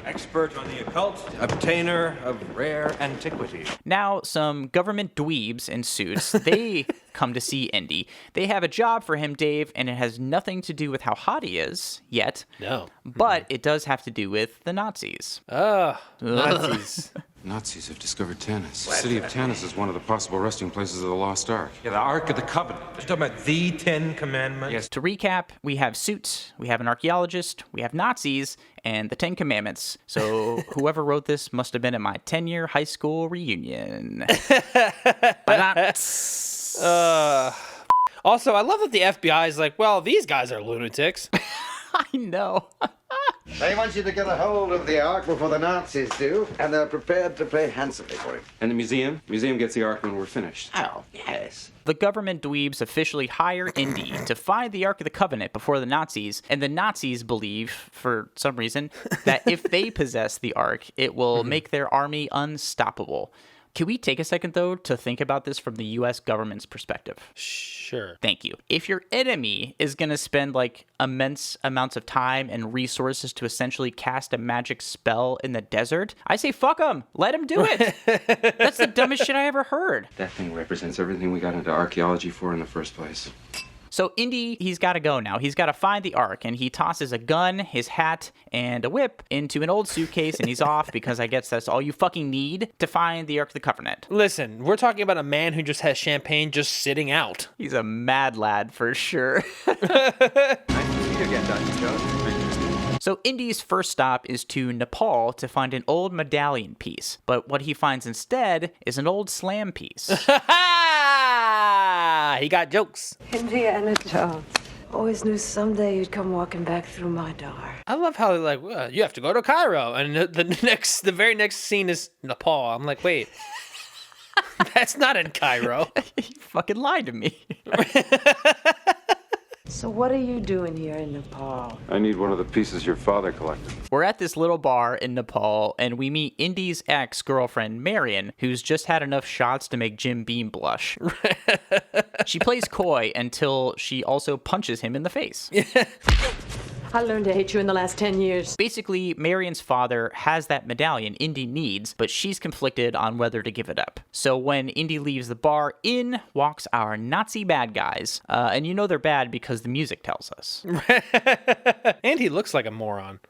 expert on the occult, obtainer of rare antiquity. Now, some government dweebs in suits, they come to see Indy. They have a job for him, Dave, and it has nothing to do with how hot he is yet. No. But it does have to do with the Nazis. Nazis. Nazis have discovered Tanis. The city of Tanis is one of the possible resting places of the Lost Ark. Yeah, the Ark of the Covenant. You're talking about the 10 Commandments? Yes. To recap, we have suits, we have an archaeologist, we have Nazis, and the 10 Commandments. So whoever wrote this must have been at my 10-year high school reunion. Also, I love that the FBI is like, well, these guys are lunatics. I know. They want you to get a hold of the Ark before the Nazis do, and they're prepared to pay handsomely for it. And the museum? Museum gets the Ark when we're finished. Oh, yes. The government dweebs officially hire Indy to find the Ark of the Covenant before the Nazis, and the Nazis believe, for some reason, that if they possess the Ark, it will make their army unstoppable. Can we take a second, though, to think about this from the U.S. government's perspective? Sure. Thank you. If your enemy is going to spend, like, immense amounts of time and resources to essentially cast a magic spell in the desert, I say fuck them. Let them do it. That's the dumbest shit I ever heard. That thing represents everything we got into archaeology for in the first place. So Indy, he's got to go now. He's got to find the Ark, and he tosses a gun, his hat, and a whip into an old suitcase, and he's off because I guess that's all you fucking need to find the Ark of the Covenant. Listen, we're talking about a man who just has champagne just sitting out. He's a mad lad for sure. Nice to see you again, Dr. Jones. So Indy's first stop is to Nepal to find an old medallion piece, but what he finds instead is an old slam piece. He got jokes. Indiana Jones. Always knew someday you'd come walking back through my door. I love how they're like, well, you have to go to Cairo, and the very next scene is Nepal. I'm like, wait, that's not in Cairo. You fucking lied to me. So what are you doing here in Nepal? I need one of the pieces your father collected. We're at this little bar in Nepal, and we meet Indy's ex-girlfriend, Marion, who's just had enough shots to make Jim Beam blush. She plays coy until she also punches him in the face. I learned to hate you in the last 10 years. Basically, Marion's father has that medallion Indy needs, but she's conflicted on whether to give it up. So when Indy leaves the bar, in walks our Nazi bad guys. And you know they're bad because the music tells us. And he looks like a moron.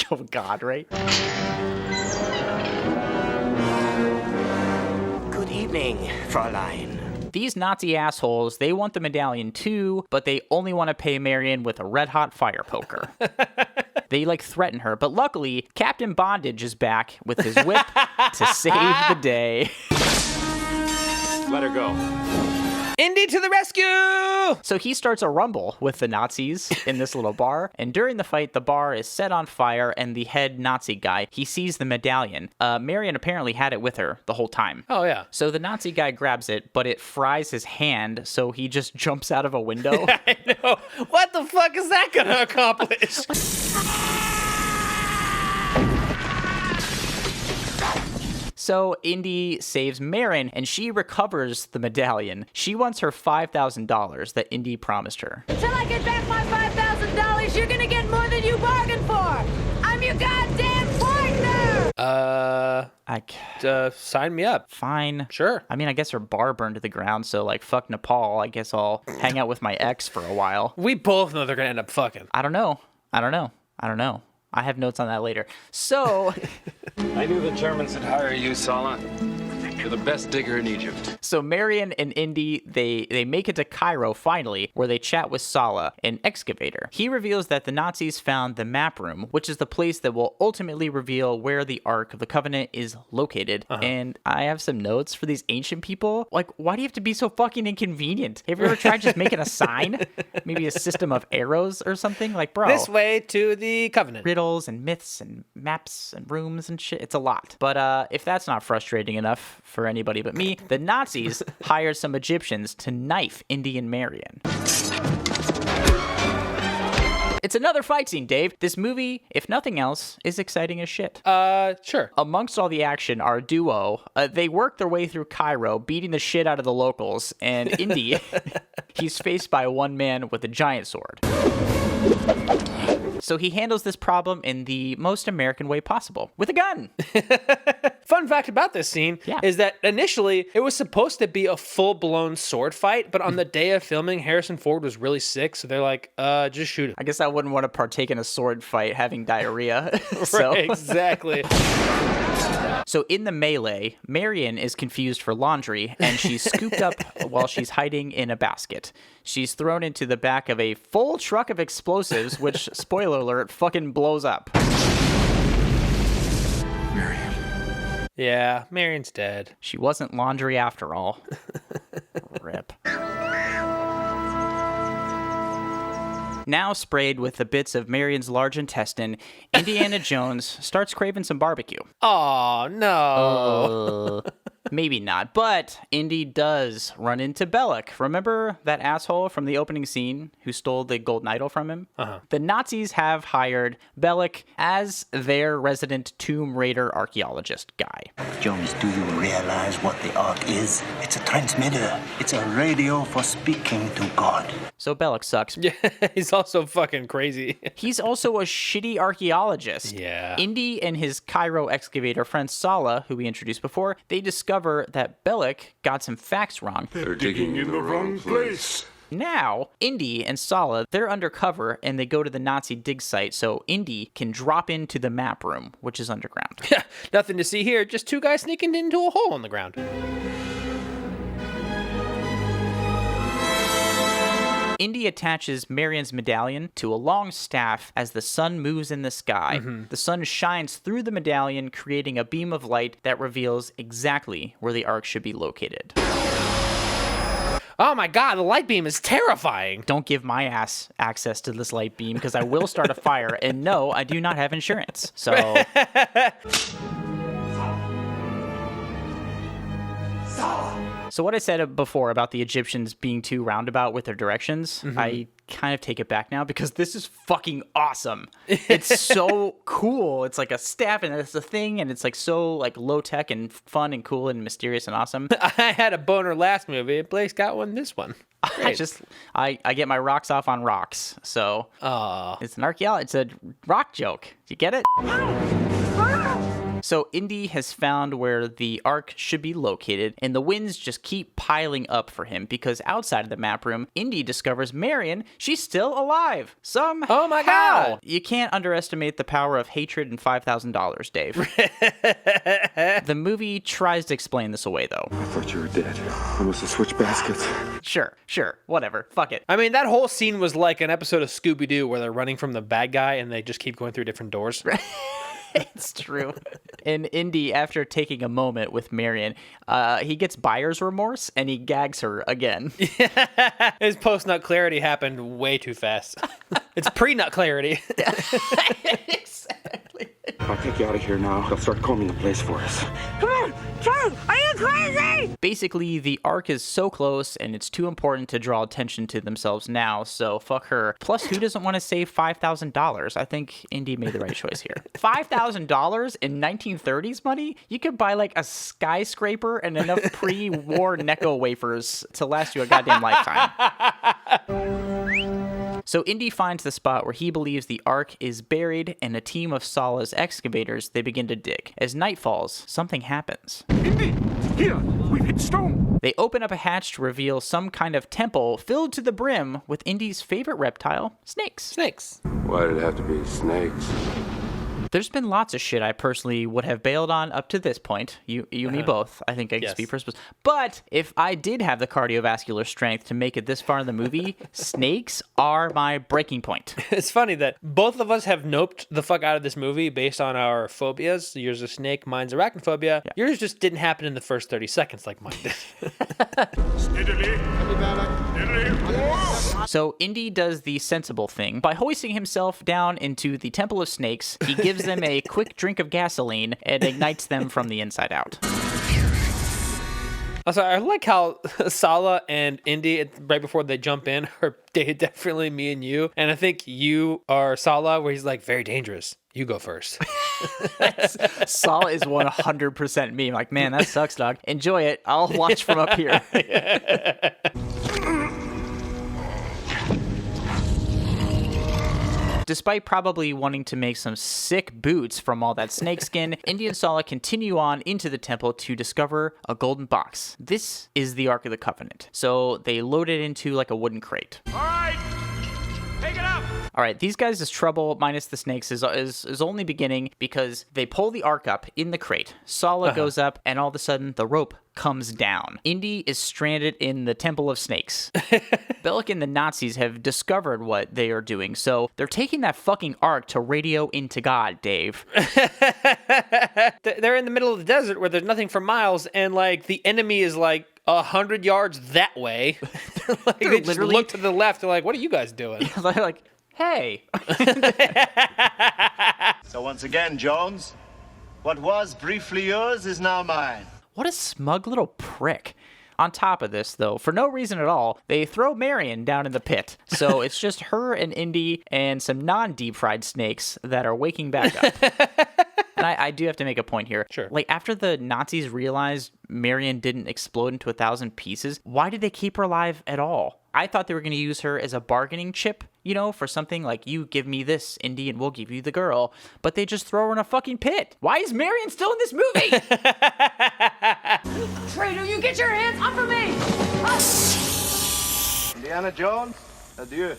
Oh, God, right? Good evening, Fräulein. These Nazi assholes, they want the medallion too, but they only want to pay Marion with a red-hot fire poker. They, like, threaten her, but luckily, Captain Bondage is back with his whip to save the day. Let her go. Indy to the rescue! So he starts a rumble with the Nazis in this little bar, and during the fight, the bar is set on fire, and the head Nazi guy, he sees the medallion. Marion apparently had it with her the whole time. Oh, yeah. So the Nazi guy grabs it, but it fries his hand, so he just jumps out of a window. I know. What the fuck is that gonna accomplish? So Indy saves Marion, and she recovers the medallion. She wants her $5,000 that Indy promised her. Until I get back my $5,000, you're gonna get more than you bargained for. I'm your goddamn partner. Sign me up. Fine. Sure. I mean, I guess her bar burned to the ground, so, like, fuck Nepal. I guess I'll hang out with my ex for a while. We both know they're gonna end up fucking. I don't know. I have notes on that later. So... I knew the Germans would hire you, Sala. You're the best digger in Egypt. So Marion and Indy, they make it to Cairo finally, where they chat with Sala, an excavator. He reveals that the Nazis found the map room, which is the place that will ultimately reveal where the Ark of the Covenant is located. And I have some notes for these ancient people. Like, why do you have to be so fucking inconvenient? Have you ever tried just making a sign? Maybe a system of arrows or something? Like, bro. This way to the Covenant. Riddles and myths and maps and rooms and shit. It's a lot. But if that's not frustrating enough for anybody but me, the Nazis hired some Egyptians to knife Indy and Marion. It's another fight scene, Dave. This movie, if nothing else, is exciting as shit. Sure. Amongst all the action, our duo, they work their way through Cairo, beating the shit out of the locals, and Indy, he's faced by one man with a giant sword. So he handles this problem in the most American way possible, with a gun. Fun fact about this scene is that initially it was supposed to be a full-blown sword fight, but on the day of filming, Harrison Ford was really sick, so they're like, just shoot him. I guess I wouldn't want to partake in a sword fight having diarrhea. Right, exactly. So in the melee, Marion is confused for laundry, and she's scooped up while she's hiding in a basket. She's thrown into the back of a full truck of explosives, which, spoiler alert, fucking blows up. Marion. Yeah, Marion's dead. She wasn't laundry after all. Rip. Now sprayed with the bits of Marion's large intestine, Indiana Jones starts craving some barbecue. Oh, no. Maybe not, but Indy does run into Belloc. Remember that asshole from the opening scene who stole the golden idol from him? The Nazis have hired Belloc as their resident Tomb Raider archaeologist guy. Jones, do you realize what the Ark is? It's a transmitter. It's a radio for speaking to God. So Belloc sucks. Yeah, he's also fucking crazy. He's also a shitty archaeologist. Yeah. Indy and his Cairo excavator friend Sala, who we introduced before, they discover that Belloc got some facts wrong. They're digging in the wrong place. Now, Indy and Sala, they're undercover and they go to the Nazi dig site so Indy can drop into the map room, which is underground. Nothing to see here, just two guys sneaking into a hole in the ground. Indy attaches Marion's medallion to a long staff as the sun moves in the sky. The sun shines through the medallion, creating a beam of light that reveals exactly where the Ark should be located. Oh my god, the light beam is terrifying. Don't give my ass access to this light beam because I will start a fire, and no, I do not have insurance. So... So what I said before about the Egyptians being too roundabout with their directions, I kind of take it back now because this is fucking awesome. It's so cool. It's like a staff and it's a thing and it's like so like low tech and fun and cool and mysterious and awesome. I had a boner last movie. Blake's got one this one. I get my rocks off on rocks. So it's an it's a rock joke. Do you get it? So Indy has found where the Ark should be located, and the winds just keep piling up for him because outside of the map room, Indy discovers Marion. She's still alive. Somehow. Oh my god. You can't underestimate the power of hatred and $5,000, Dave. The movie tries to explain this away, though. I thought you were dead. I must have switched baskets. Sure. Whatever. Fuck it. I mean, that whole scene was like an episode of Scooby-Doo where they're running from the bad guy and they just keep going through different doors. It's true. And Indy, after taking a moment with Marion, he gets buyer's remorse and he gags her again. His post-nut clarity happened way too fast. It's pre-nut clarity. Exactly. I'll take you out of here now. They'll start combing the place for us. Come on, Charles, are you crazy? Basically, the Ark is so close and it's too important to draw attention to themselves now, so fuck her. Plus, who doesn't want to save $5,000? I think Indy made the right choice here. $5,000 in 1930s money? You could buy like a skyscraper and enough pre-war Necco wafers to last you a goddamn lifetime. So Indy finds the spot where he believes the Ark is buried, and a team of Sala's excavators, they begin to dig. As night falls, something happens. Indy! Here! We've hit stone! They open up a hatch to reveal some kind of temple filled to the brim with Indy's favorite reptile, snakes. Why did it have to be snakes? There's been lots of shit I personally would have bailed on up to this point. You and me both. I think I can speak for us. But if I did have the cardiovascular strength to make it this far in the movie, snakes are my breaking point. It's funny that both of us have noped the fuck out of this movie based on our phobias. Yours is snake, mine's arachnophobia. Yeah. Yours just didn't happen in the first 30 seconds like mine did. So Indy does the sensible thing. By hoisting himself down into the Temple of Snakes, he gives them a quick drink of gasoline and ignites them from the inside out. Also, I like how Sala and Indy, right before they jump in, are definitely me and you. And I think you are Sala, where he's like, very dangerous. You go first. Sala is 100% me. I'm like, man, that sucks, dog. Enjoy it. I'll watch from up here. Despite probably wanting to make some sick boots from all that snakeskin, Indy and Sala continue on into the temple to discover a golden box. This is the Ark of the Covenant. So they load it into like a wooden crate. All right, take it up. All right, these guys' trouble minus the snakes is only beginning because they pull the Ark up in the crate. Sala goes up, and all of a sudden the rope comes down. Indy is stranded in the Temple of Snakes. Bellick and the Nazis have discovered what they are doing, so they're taking that fucking Ark to radio into God, Dave. They're in the middle of the desert where there's nothing for miles, and like the enemy is like 100 yards that way. Like, they just look to the left. They're like, "What are you guys doing?" They're like, "Hey." So once again, Jones, what was briefly yours is now mine. What a smug little prick. On top of this, though, for no reason at all, they throw Marion down in the pit. So it's just her and Indy and some non-deep fried snakes that are waking back up. And I do have to make a point here. Sure. Like, after the Nazis realized Marion didn't explode into 1,000 pieces, why did they keep her alive at all? I thought they were going to use her as a bargaining chip, you know, for something like, you give me this, Indy, and we'll give you the girl. But they just throw her in a fucking pit. Why is Marion still in this movie? Traitor, you get your hands off of me! Indiana Jones, adieu.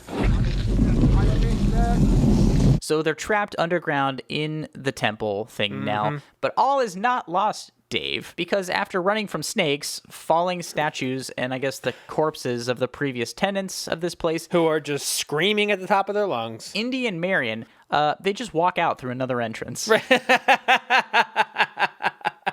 So they're trapped underground in the temple thing now. But all is not lost, Dave, because after running from snakes, falling statues, and I guess the corpses of the previous tenants of this place, who are just screaming at the top of their lungs, Indy and Marion, they just walk out through another entrance.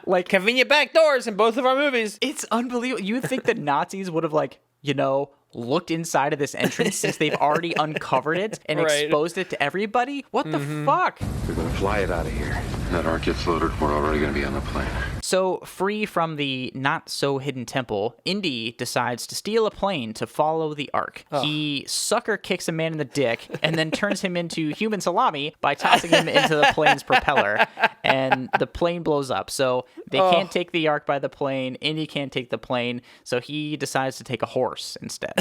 Like convenient back doors in both of our movies. It's unbelievable. You would think the Nazis would have, like, you know, looked inside of this entrance since they've already uncovered it and exposed it to everybody? What the fuck? We're gonna fly it out of here. That Ark gets loaded, we're already gonna be on the plane. So, free from the not-so-hidden temple, Indy decides to steal a plane to follow the Ark. He sucker kicks a man in the dick and then turns him into human salami by tossing him into the plane's propeller, and the plane blows up. So, they can't take the Ark by the plane, Indy can't take the plane, so he decides to take a horse instead.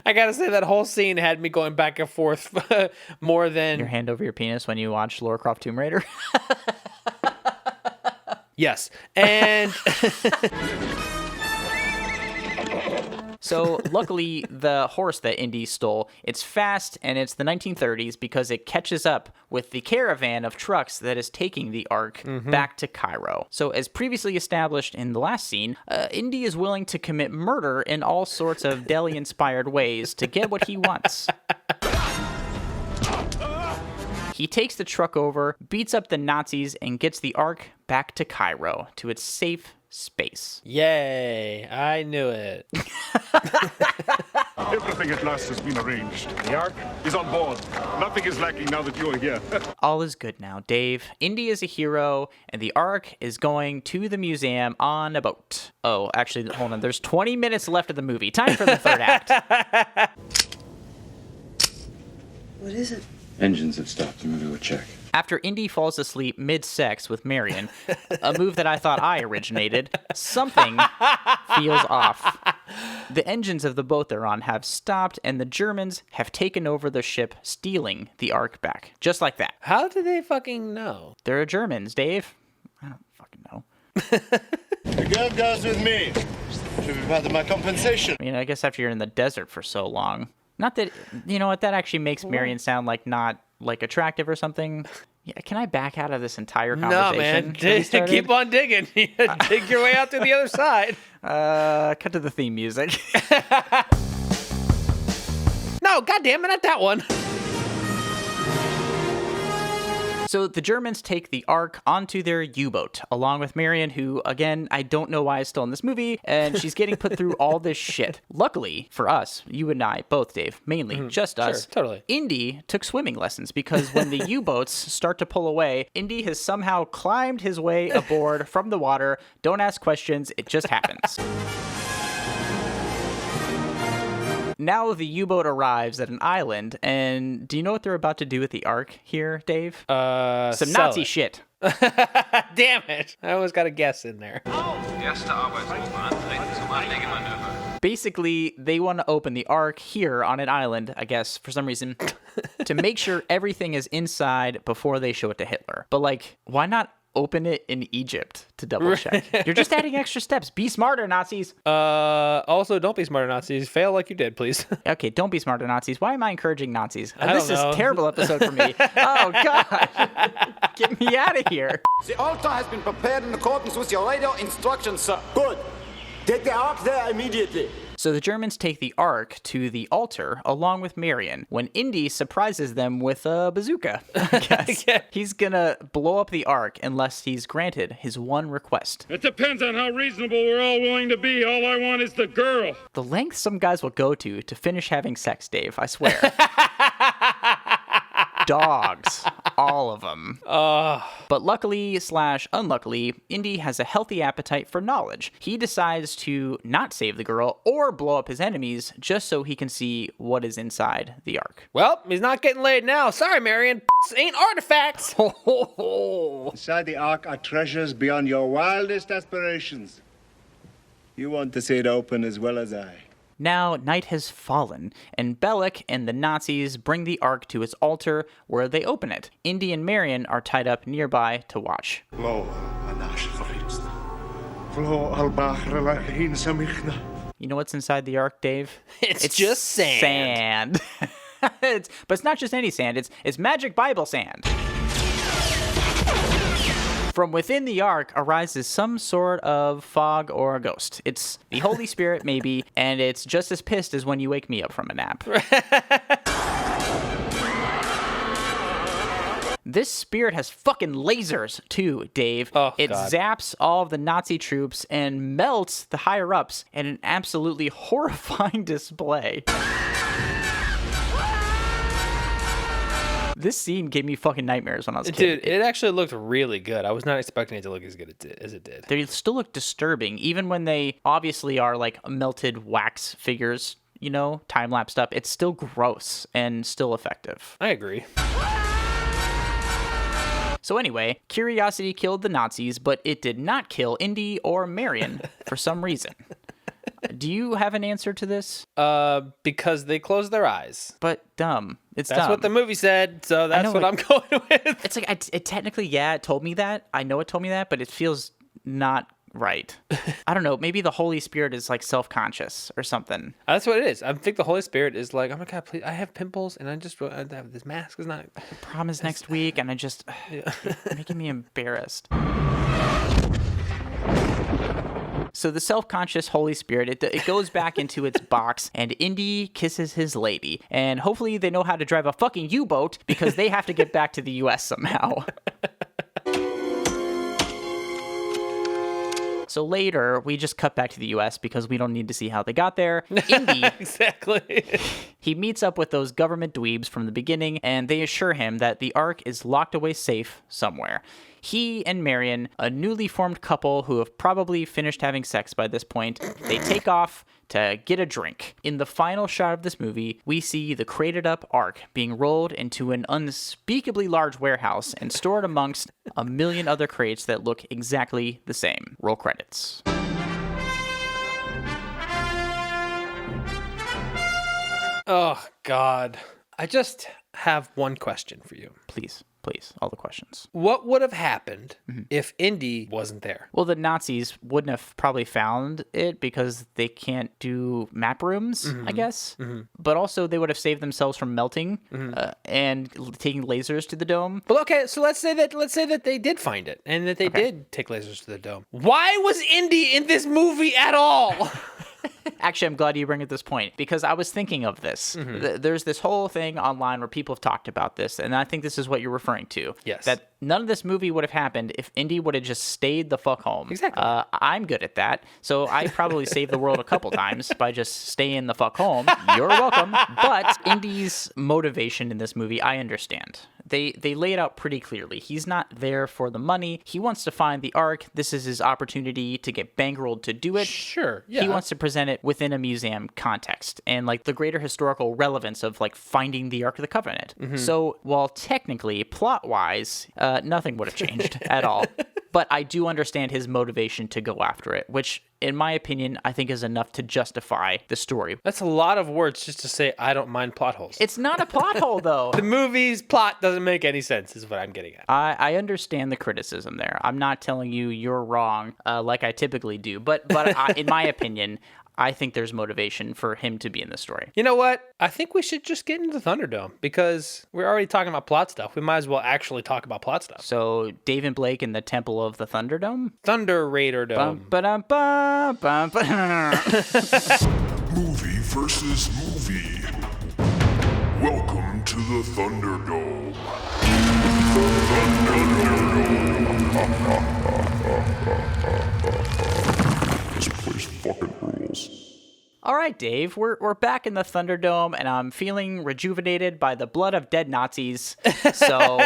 I gotta say, that whole scene had me going back and forth more than... Your hand over your penis when you watch Lara Croft Tomb Raider? Yes. And... So, luckily, the horse that Indy stole, it's fast, and it's the 1930s because it catches up with the caravan of trucks that is taking the Ark back to Cairo. So, as previously established in the last scene, Indy is willing to commit murder in all sorts of deli-inspired ways to get what he wants. He takes the truck over, beats up the Nazis, and gets the Ark back to Cairo, to its safe space. Yay, I knew it. Everything at last has been arranged. The Ark is on board. Nothing is lacking now that you are here. All is good now, Dave. Indy is a hero, and the Ark is going to the museum on a boat. Oh, actually, hold on. There's 20 minutes left of the movie. Time for the third act. What is it? Engines have stopped. I'm gonna do a check. After Indy falls asleep mid-sex with Marion, a move that I thought I originated, something feels off. The engines of the boat they're on have stopped, and the Germans have taken over the ship, stealing the Ark back. Just like that. How do they fucking know? They're Germans, Dave. I don't fucking know. The girl goes with me. Should be part of my compensation. I mean, I guess after you're in the desert for so long. Not that, you know what, that actually makes Marion sound like not like attractive or something. Yeah, can I back out of this entire conversation? No, man. Keep on digging. Dig your way out to the other side. Cut to the theme music. No, goddamn it, not that one. So the Germans take the Ark onto their U-boat, along with Marion, who, again, I don't know why is still in this movie, and she's getting put through all this shit. Luckily for us, you and I, both, Dave, mainly, just us, totally. Indy took swimming lessons, because when the U-boats start to pull away, Indy has somehow climbed his way aboard from the water. Don't ask questions, it just happens. Now the U-boat arrives at an island, and do you know what they're about to do with the Ark here, Dave? Some Nazi shit. Damn it. I always got a guess in there. Erste Arbeitsgruppe antreten zum Anlegemanöver. Basically, they want to open the Ark here on an island, I guess, for some reason, to make sure everything is inside before they show it to Hitler. But, like, why not open it in Egypt to double check? You're just adding extra steps. Be smarter, Nazis. Also, don't be smarter, Nazis. Fail like you did, please. Okay, don't be smarter, Nazis. Why am I encouraging Nazis? This is a terrible episode for me. Oh, God. Get me out of here. The altar has been prepared in accordance with your radio instructions, sir. Good. Take the Ark there immediately. So the Germans take the Ark to the altar along with Marion when Indy surprises them with a bazooka, I guess. Yeah. He's gonna blow up the Ark unless he's granted his one request. It depends on how reasonable we're all willing to be. All I want is the girl. The length some guys will go to finish having sex, Dave, I swear. Dogs. All of them. But luckily/unluckily, Indy has a healthy appetite for knowledge. He decides to not save the girl or blow up his enemies just so he can see what is inside the Ark. Well, he's not getting laid now. Sorry, Marion. Ain't artifacts. Inside the Ark are treasures beyond your wildest aspirations. You want to see it open as well as I. Now, night has fallen, and Bellic and the Nazis bring the Ark to its altar where they open it. Indy and Marion are tied up nearby to watch. You know what's inside the Ark, Dave? It's just sand. But it's not just any sand, it's magic Bible sand. From within the Ark arises some sort of fog or a ghost. It's the Holy Spirit, maybe, and it's just as pissed as when you wake me up from a nap. This spirit has fucking lasers, too, Dave. Oh, it God. zaps all of the Nazi troops and melts the higher-ups in an absolutely horrifying display. This scene gave me fucking nightmares when I was a kid. Dude, it actually looked really good. I was not expecting it to look as good as it did. They still look disturbing, even when they obviously are like melted wax figures, you know, time-lapsed up. It's still gross and still effective. I agree. So anyway, curiosity killed the Nazis, but it did not kill Indy or Marion for some reason. Do you have an answer to this? Because they closed their eyes. But dumb. That's dumb. What the movie said, so that's what I'm going with. It's like, it technically, yeah, it told me that. I know it told me that, but it feels not right. I don't know. Maybe the Holy Spirit is like self-conscious or something. That's what it is. I think the Holy Spirit is like, oh my God, please, I have pimples and I have this mask is not. The prom is next week and you're making me embarrassed. So the self-conscious Holy Spirit, it goes back into its box, and Indy kisses his lady. And hopefully they know how to drive a fucking U-boat, because they have to get back to the U.S. somehow. So later, we just cut back to the U.S. because we don't need to see how they got there. Indy, exactly. He meets up with those government dweebs from the beginning, and they assure him that the Ark is locked away safe somewhere. He and Marion, a newly formed couple who have probably finished having sex by this point, they take off to get a drink. In the final shot of this movie, we see the crated up Ark being rolled into an unspeakably large warehouse and stored amongst a million other crates that look exactly the same. Roll credits. Oh, God. I just have one question for you. Please, all the questions. What would have happened if Indy wasn't there? Well, the Nazis wouldn't have probably found it because they can't do map rooms, I guess. But also they would have saved themselves from melting and taking lasers to the dome. But okay, so let's say that they did find it and that they did take lasers to the dome. Why was Indy in this movie at all? Actually, I'm glad you bring up this point because I was thinking of this. There's this whole thing online where people have talked about this, and I think this is what you're referring to. Yes. That none of this movie would have happened if Indy would have just stayed the fuck home. Exactly. I'm good at that, so I probably saved the world a couple times by just staying the fuck home. You're welcome. But Indy's motivation in this movie, I understand. They lay it out pretty clearly. He's not there for the money. He wants to find the Ark. This is his opportunity to get bankrolled to do it. Sure, yeah. He wants to present it within a museum context and like the greater historical relevance of like finding the Ark of the Covenant. So while technically, plot-wise, nothing would have changed at all. But I do understand his motivation to go after it, which, in my opinion, I think is enough to justify the story. That's a lot of words just to say I don't mind plot holes. It's not a plot hole, though. The movie's plot doesn't make any sense, is what I'm getting at. I understand the criticism there. I'm not telling you you're wrong, like I typically do. But in my opinion, I think there's motivation for him to be in the story. You know what? I think we should just get into Thunderdome because we're already talking about plot stuff. We might as well actually talk about plot stuff. So, Dave and Blake in the Temple of the Thunderdome? Thunder Raider Dome. Movie versus movie. Welcome to the Thunderdome. This place fucking rules. All right, Dave, we're back in the Thunderdome, and I'm feeling rejuvenated by the blood of dead Nazis. So,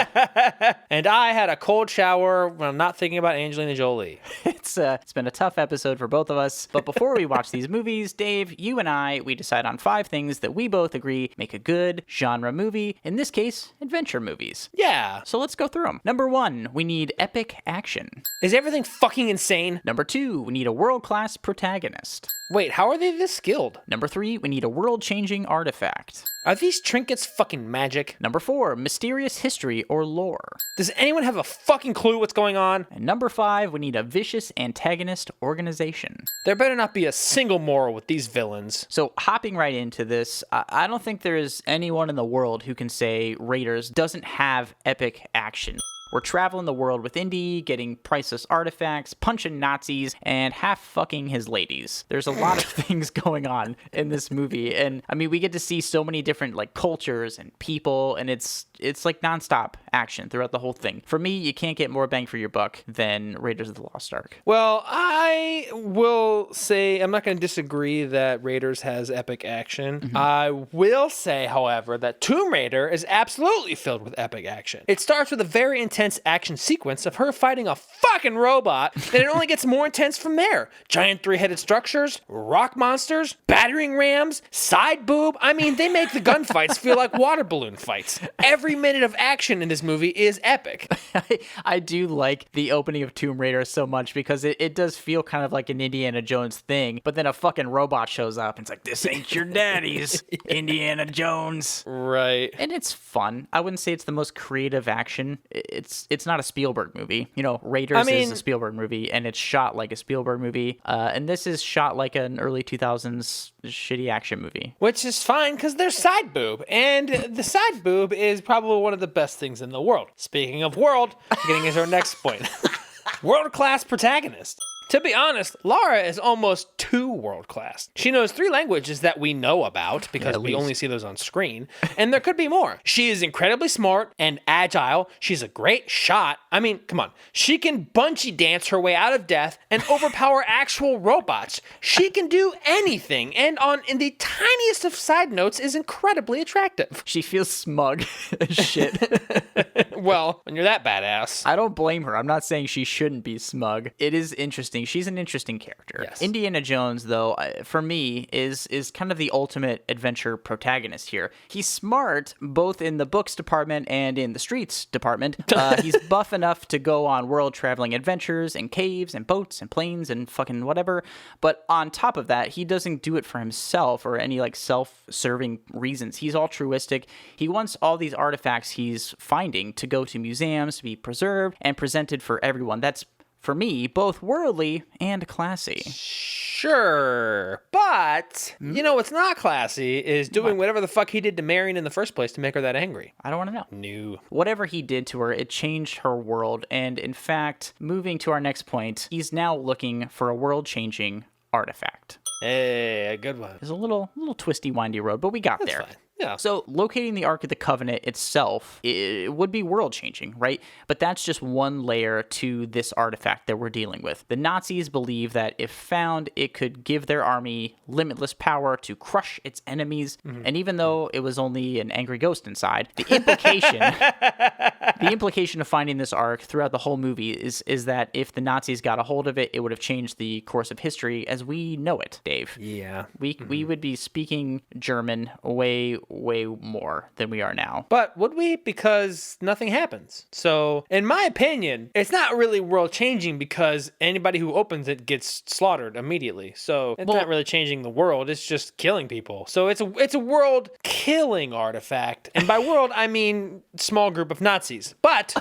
and I had a cold shower when I'm not thinking about Angelina Jolie. It's been a tough episode for both of us. But before we watch these movies, Dave, you and we decide on 5 things that we both agree make a good genre movie. In this case, adventure movies. Yeah. So let's go through them. Number 1, we need epic action. Is everything fucking insane? Number 2, we need a world-class protagonist. Wait, how are they this skilled? Number 3, we need a world-changing artifact. Are these trinkets fucking magic? Number 4, mysterious history or lore. Does anyone have a fucking clue what's going on? And number 5, we need a vicious antagonist organization. There better not be a single moral with these villains. So hopping right into this, I don't think there is anyone in the world who can say Raiders doesn't have epic action. We're traveling the world with Indy, getting priceless artifacts, punching Nazis, and half-fucking his ladies. There's a lot of things going on in this movie, and I mean, we get to see so many different like cultures and people, and it's like nonstop action throughout the whole thing. For me, you can't get more bang for your buck than Raiders of the Lost Ark. Well, I will say, I'm not going to disagree that Raiders has epic action. Mm-hmm. I will say, however, that Tomb Raider is absolutely filled with epic action. It starts with a very intense action sequence of her fighting a fucking robot, and it only gets more intense from there. Giant 3-headed structures, rock monsters, battering rams, side boob. I mean, they make the gunfights feel like water balloon fights. Every minute of action in this movie is epic. I do like the opening of Tomb Raider so much because it does feel kind of like an Indiana Jones thing, but then a fucking robot shows up and it's like, this ain't your daddy's Indiana Jones. Right. And it's fun. I wouldn't say it's the most creative action. It's not a Spielberg movie. You know, Raiders is a Spielberg movie, and it's shot like a Spielberg movie. And this is shot like an early 2000s shitty action movie. Which is fine, because there's side boob. And the side boob is probably one of the best things in the world. Speaking of world, getting into our next point. World-class protagonist. To be honest, Lara is almost too world-class. She knows 3 languages that we know about because we only see those on screen, and there could be more. She is incredibly smart and agile. She's a great shot. I mean, come on. She can bungee dance her way out of death and overpower actual robots. She can do anything, and in the tiniest of side notes is incredibly attractive. She feels smug as shit. Well, when you're that badass. I don't blame her. I'm not saying she shouldn't be smug. It is interesting. She's an interesting character. Yes. Indiana Jones, though, for me, is kind of the ultimate adventure protagonist here. He's smart, both in the books department and in the streets department. He's buff enough to go on world-traveling adventures and caves and boats and planes and fucking whatever. But on top of that, he doesn't do it for himself or any like self-serving reasons. He's altruistic. He wants all these artifacts he's finding to go to museums, to be preserved and presented for everyone. That's, for me, both worldly and classy. Sure, but you know what's not classy is doing whatever the fuck he did to Marion in the first place to make her that angry. I don't want to know. No. Whatever he did to her, it changed her world, and in fact, moving to our next point, he's now looking for a world-changing artifact. Hey, a good one. It's a little twisty, windy road, but we got That's there. Fine. Yeah. So locating the Ark of the Covenant itself, it would be world-changing, right? But that's just one layer to this artifact that we're dealing with. The Nazis believe that if found, it could give their army limitless power to crush its enemies. Mm-hmm. And even though it was only an angry ghost inside, the implication of finding this Ark throughout the whole movie is that if the Nazis got a hold of it, it would have changed the course of history as we know it, Dave. Yeah. We would be speaking German way way more than we are now. But would we? Because nothing happens. So, in my opinion, it's not really world changing because anybody who opens it gets slaughtered immediately. So, it's not really changing the world. It's just killing people. So, it's a world killing artifact. And by world, I mean small group of Nazis. But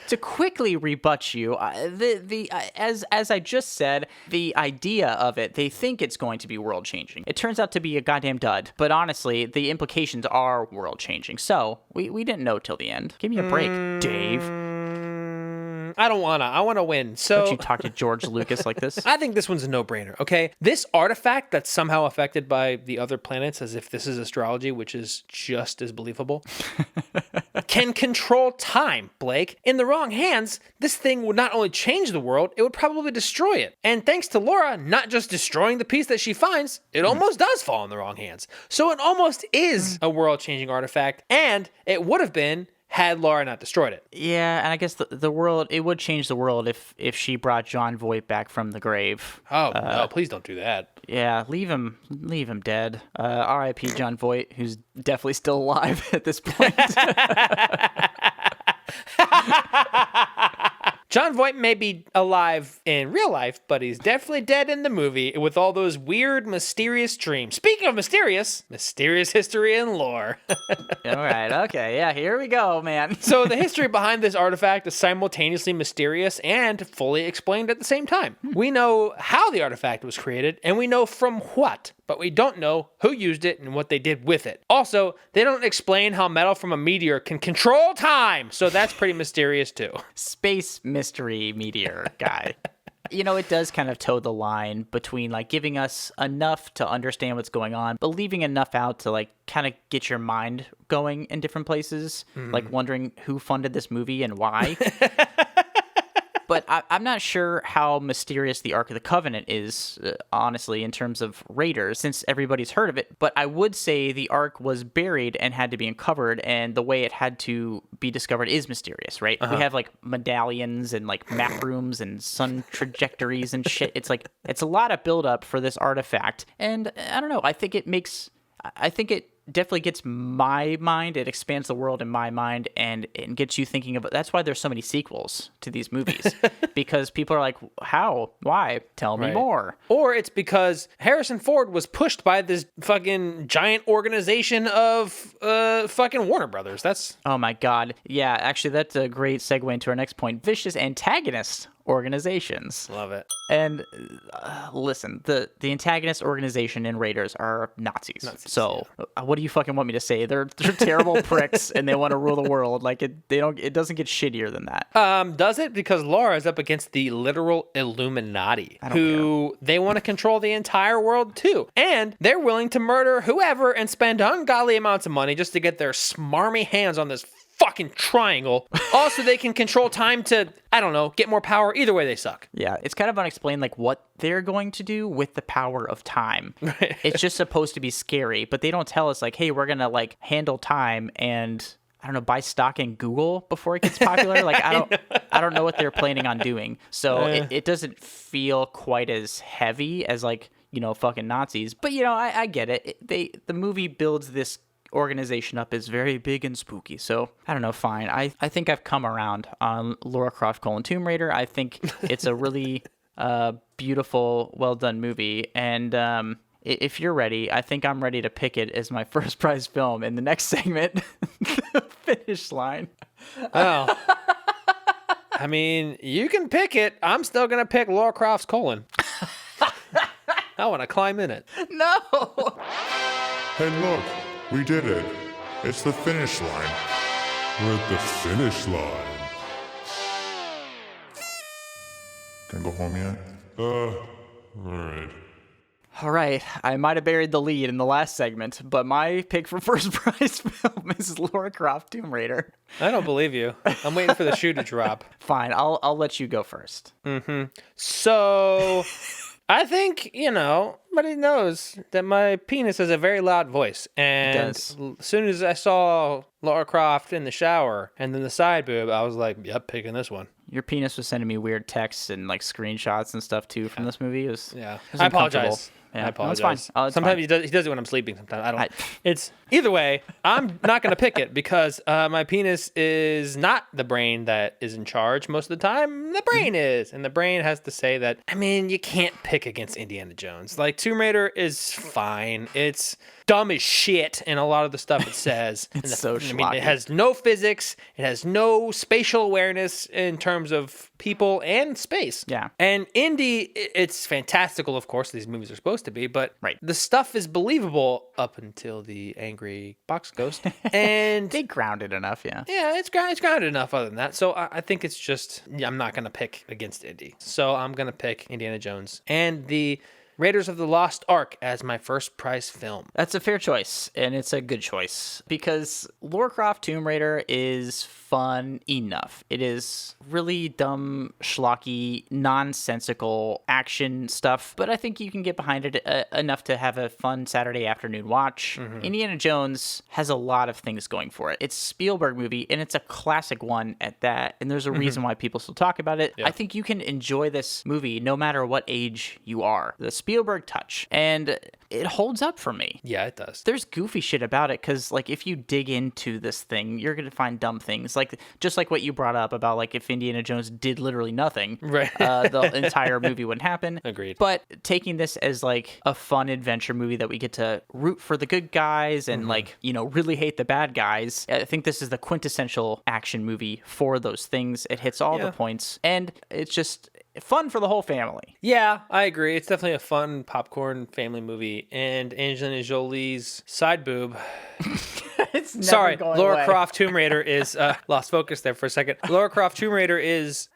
to quickly rebut you, as I just said, the idea of it, they think it's going to be world changing. It turns out to be a goddamn dud. But honestly, the implications are world changing. So we didn't know till the end. Give me a break, Dave. I don't wanna. I wanna win. So don't you talk to George Lucas like this? I think this one's a no-brainer. Okay, this artifact that's somehow affected by the other planets, as if this is astrology, which is just as believable, can control time. Blake, in the wrong hands, this thing would not only change the world, it would probably destroy it. And thanks to Laura not just destroying the piece that she finds, it almost does fall in the wrong hands. So it almost is a world-changing artifact, and it would have been had Lara not destroyed it. Yeah, and I guess the world, it would change the world if she brought Jon Voight back from the grave. Oh, no, please don't do that. Yeah, leave him dead. R.I.P. Jon Voight, who's definitely still alive at this point. Jon Voight may be alive in real life, but he's definitely dead in the movie with all those weird, mysterious dreams. Speaking of mysterious history and lore. All right, okay, yeah, here we go, man. So the history behind this artifact is simultaneously mysterious and fully explained at the same time. We know how the artifact was created, and we know from what, but we don't know who used it and what they did with it. Also, they don't explain how metal from a meteor can control time, so that's pretty mysterious too. Space mystery meteor guy. You know, it does kind of toe the line between like giving us enough to understand what's going on, but leaving enough out to like kind of get your mind going in different places, like wondering who funded this movie and why. But I'm not sure how mysterious the Ark of the Covenant is, honestly, in terms of raiders, since everybody's heard of it. But I would say the Ark was buried and had to be uncovered, and the way it had to be discovered is mysterious, right? We have like medallions and like map rooms and sun trajectories and shit. It's like, it's a lot of buildup for this artifact. And I don't know, I think it definitely gets my mind, it expands the world in my mind, and it gets you thinking about, that's why there's so many sequels to these movies, because people are like, how, why, tell me more. Or it's because Harrison Ford was pushed by this fucking giant organization of fucking Warner Brothers. That's, oh my god, yeah, actually that's a great segue into our next point. Vicious antagonist organizations. Love it. And listen, the antagonist organization in Raiders are Nazis. So what do you fucking want me to say? They're terrible pricks, and they want to rule the world. Like it doesn't get shittier than that. Does it? Because Laura is up against the literal Illuminati, who they want to control the entire world too, and they're willing to murder whoever and spend ungodly amounts of money just to get their smarmy hands on this fucking triangle. Also, they can control time to, I don't know, get more power. Either way, they suck. Yeah, it's kind of unexplained, like, what they're going to do with the power of time. It's just supposed to be scary, but they don't tell us, like, hey, we're going to, like, handle time and, I don't know, buy stock in Google before it gets popular. Like, I don't know what they're planning on doing. So it doesn't feel quite as heavy as, like, you know, fucking Nazis. But, you know, I get it. The movie builds this organization up is very big and spooky, so I don't know, fine. I think I've come around on Lara Croft: Tomb Raider. I think it's a really beautiful, well done movie, and if you're ready, I think I'm ready to pick it as my first prize film in the next segment, The Finish Line. Oh. I mean, you can pick it. I'm still gonna pick Lara Croft's colon. I want to climb in it. No. Hey, look. We did it. It's the finish line. We're at the finish line. Can I go home yet? Alright. All right, I might have buried the lead in the last segment, but my pick for first prize film is Lara Croft: Tomb Raider. I don't believe you. I'm waiting for the shoe to drop. Fine, I'll let you go first. So, I think, you know, everybody knows that my penis has a very loud voice. And as soon as I saw Lara Croft in the shower and then the side boob, I was like, yep, picking this one. Your penis was sending me weird texts and like screenshots and stuff too from this movie. It was I apologize. I apologize. No, it's fine. Sometimes he does it when I'm sleeping. Sometimes I don't. It's either way. I'm not gonna pick it because my penis is not the brain that is in charge most of the time. The brain is, and the brain has to say that. I mean, you can't pick against Indiana Jones. Like Tomb Raider is fine. It's dumb as shit in a lot of the stuff it says. It's so schlocky. I mean, it has no physics. It has no spatial awareness in terms of people and space. Yeah. And Indy, it's fantastical, of course. These movies are supposed to be, but the stuff is believable up until the angry box ghost. And they grounded enough, yeah. Yeah, it's grounded enough other than that. So I think it's just, I'm not going to pick against Indy. So I'm going to pick Indiana Jones and the Raiders of the Lost Ark as my first prize film. That's a fair choice, and it's a good choice, because Lara Croft Tomb Raider is fun enough. It is really dumb, schlocky, nonsensical action stuff, but I think you can get behind it enough to have a fun Saturday afternoon watch. Indiana Jones has a lot of things going for it. It's a Spielberg movie, and it's a classic one at that, and there's a reason why people still talk about it. Yeah. I think you can enjoy this movie no matter what age you are. The Spielberg touch, and it holds up for me. Yeah, it does. There's goofy shit about it, because like if you dig into this thing, you're gonna find dumb things, like just like what you brought up about like if Indiana Jones did literally nothing, right? The entire movie wouldn't happen. Agreed. But taking this as like a fun adventure movie that we get to root for the good guys and like, you know, really hate the bad guys, I think this is the quintessential action movie for those things. It hits all the points, and it's just fun for the whole family. Yeah, I agree. It's definitely a fun popcorn family movie. And Angelina Jolie's side boob. It's never Sorry, going Lara away. Croft Tomb Raider is lost focus there for a second. Lara Croft Tomb Raider is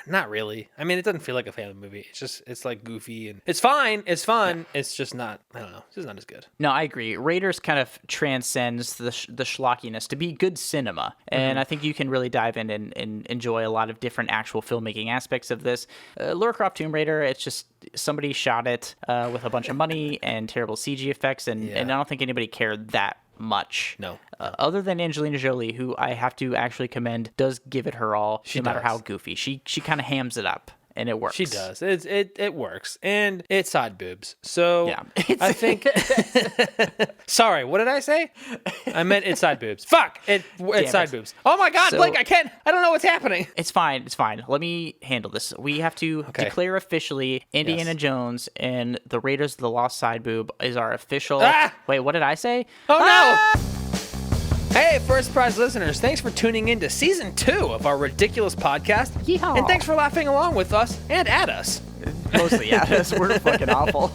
not really. I mean, it doesn't feel like a family movie. It's like goofy and it's fine. It's fun. Yeah. It's just not. I don't know. It's just not as good. No, I agree. Raiders kind of transcends the schlockiness to be good cinema, and I think you can really dive in and enjoy a lot of different actual filmmaking aspects of this. Lara Croft Tomb Raider, it's just somebody shot it with a bunch of money and terrible CG effects, and I don't think anybody cared that much. No. Other than Angelina Jolie, who I have to actually commend, does give it her all, no matter how goofy. She kind of hams it up, and it works. She does. It works, and it's side boobs. So yeah, I think. Sorry, what did I say? I meant it's side boobs. Fuck! It's side boobs. Oh my God, Blake! I don't know what's happening. It's fine. It's fine. Let me handle this. We have to declare officially Indiana Jones and the Raiders of the Lost Side Boob is our official. Wait, what did I say? Oh no! Hey, First Prize listeners, thanks for tuning in to Season 2 of our ridiculous podcast. Yeehaw. And thanks for laughing along with us and at us. Mostly at us. We're fucking awful.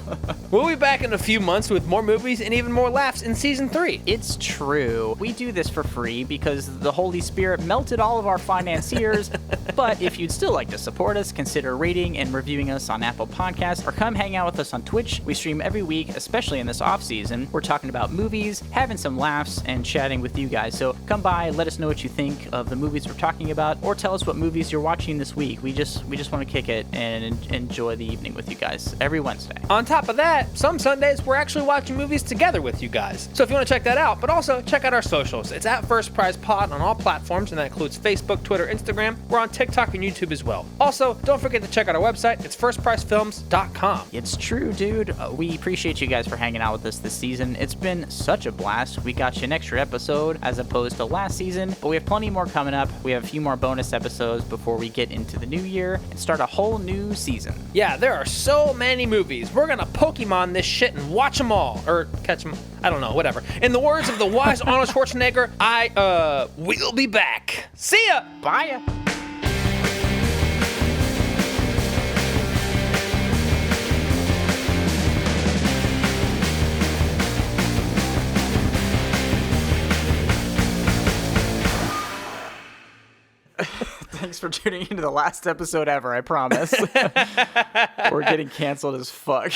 We'll be back in a few months with more movies and even more laughs in Season 3. It's true. We do this for free because the Holy Spirit melted all of our financiers. But if you'd still like to support us, consider rating and reviewing us on Apple Podcasts, or come hang out with us on Twitch. We stream every week, especially in this off-season. We're talking about movies, having some laughs, and chatting with you guys. So come by, let us know what you think of the movies we're talking about, or tell us what movies you're watching this week. We just want to kick it and enjoy the evening with you guys every Wednesday. On top of that, some Sundays we're actually watching movies together with you guys. So if you want to check that out, but also check out our socials. It's at First Prize Pod on all platforms, and that includes Facebook, Twitter, Instagram. We're on TikTok and YouTube as well. Also, don't forget to check out our website. It's firstprizefilms.com. It's true, dude. We appreciate you guys for hanging out with us this season. It's been such a blast. We got you an extra episode as opposed to last season, but we have plenty more coming up. We have a few more bonus episodes before we get into the new year and start a whole new season. Yeah, there are so many movies. We're gonna Pokemon this shit and watch them all. Or catch them. I don't know, whatever. In the words of the wise Arnold Schwarzenegger, we'll be back. See ya! Bye ya! Thanks for tuning into the last episode ever, I promise. We're getting canceled as fuck.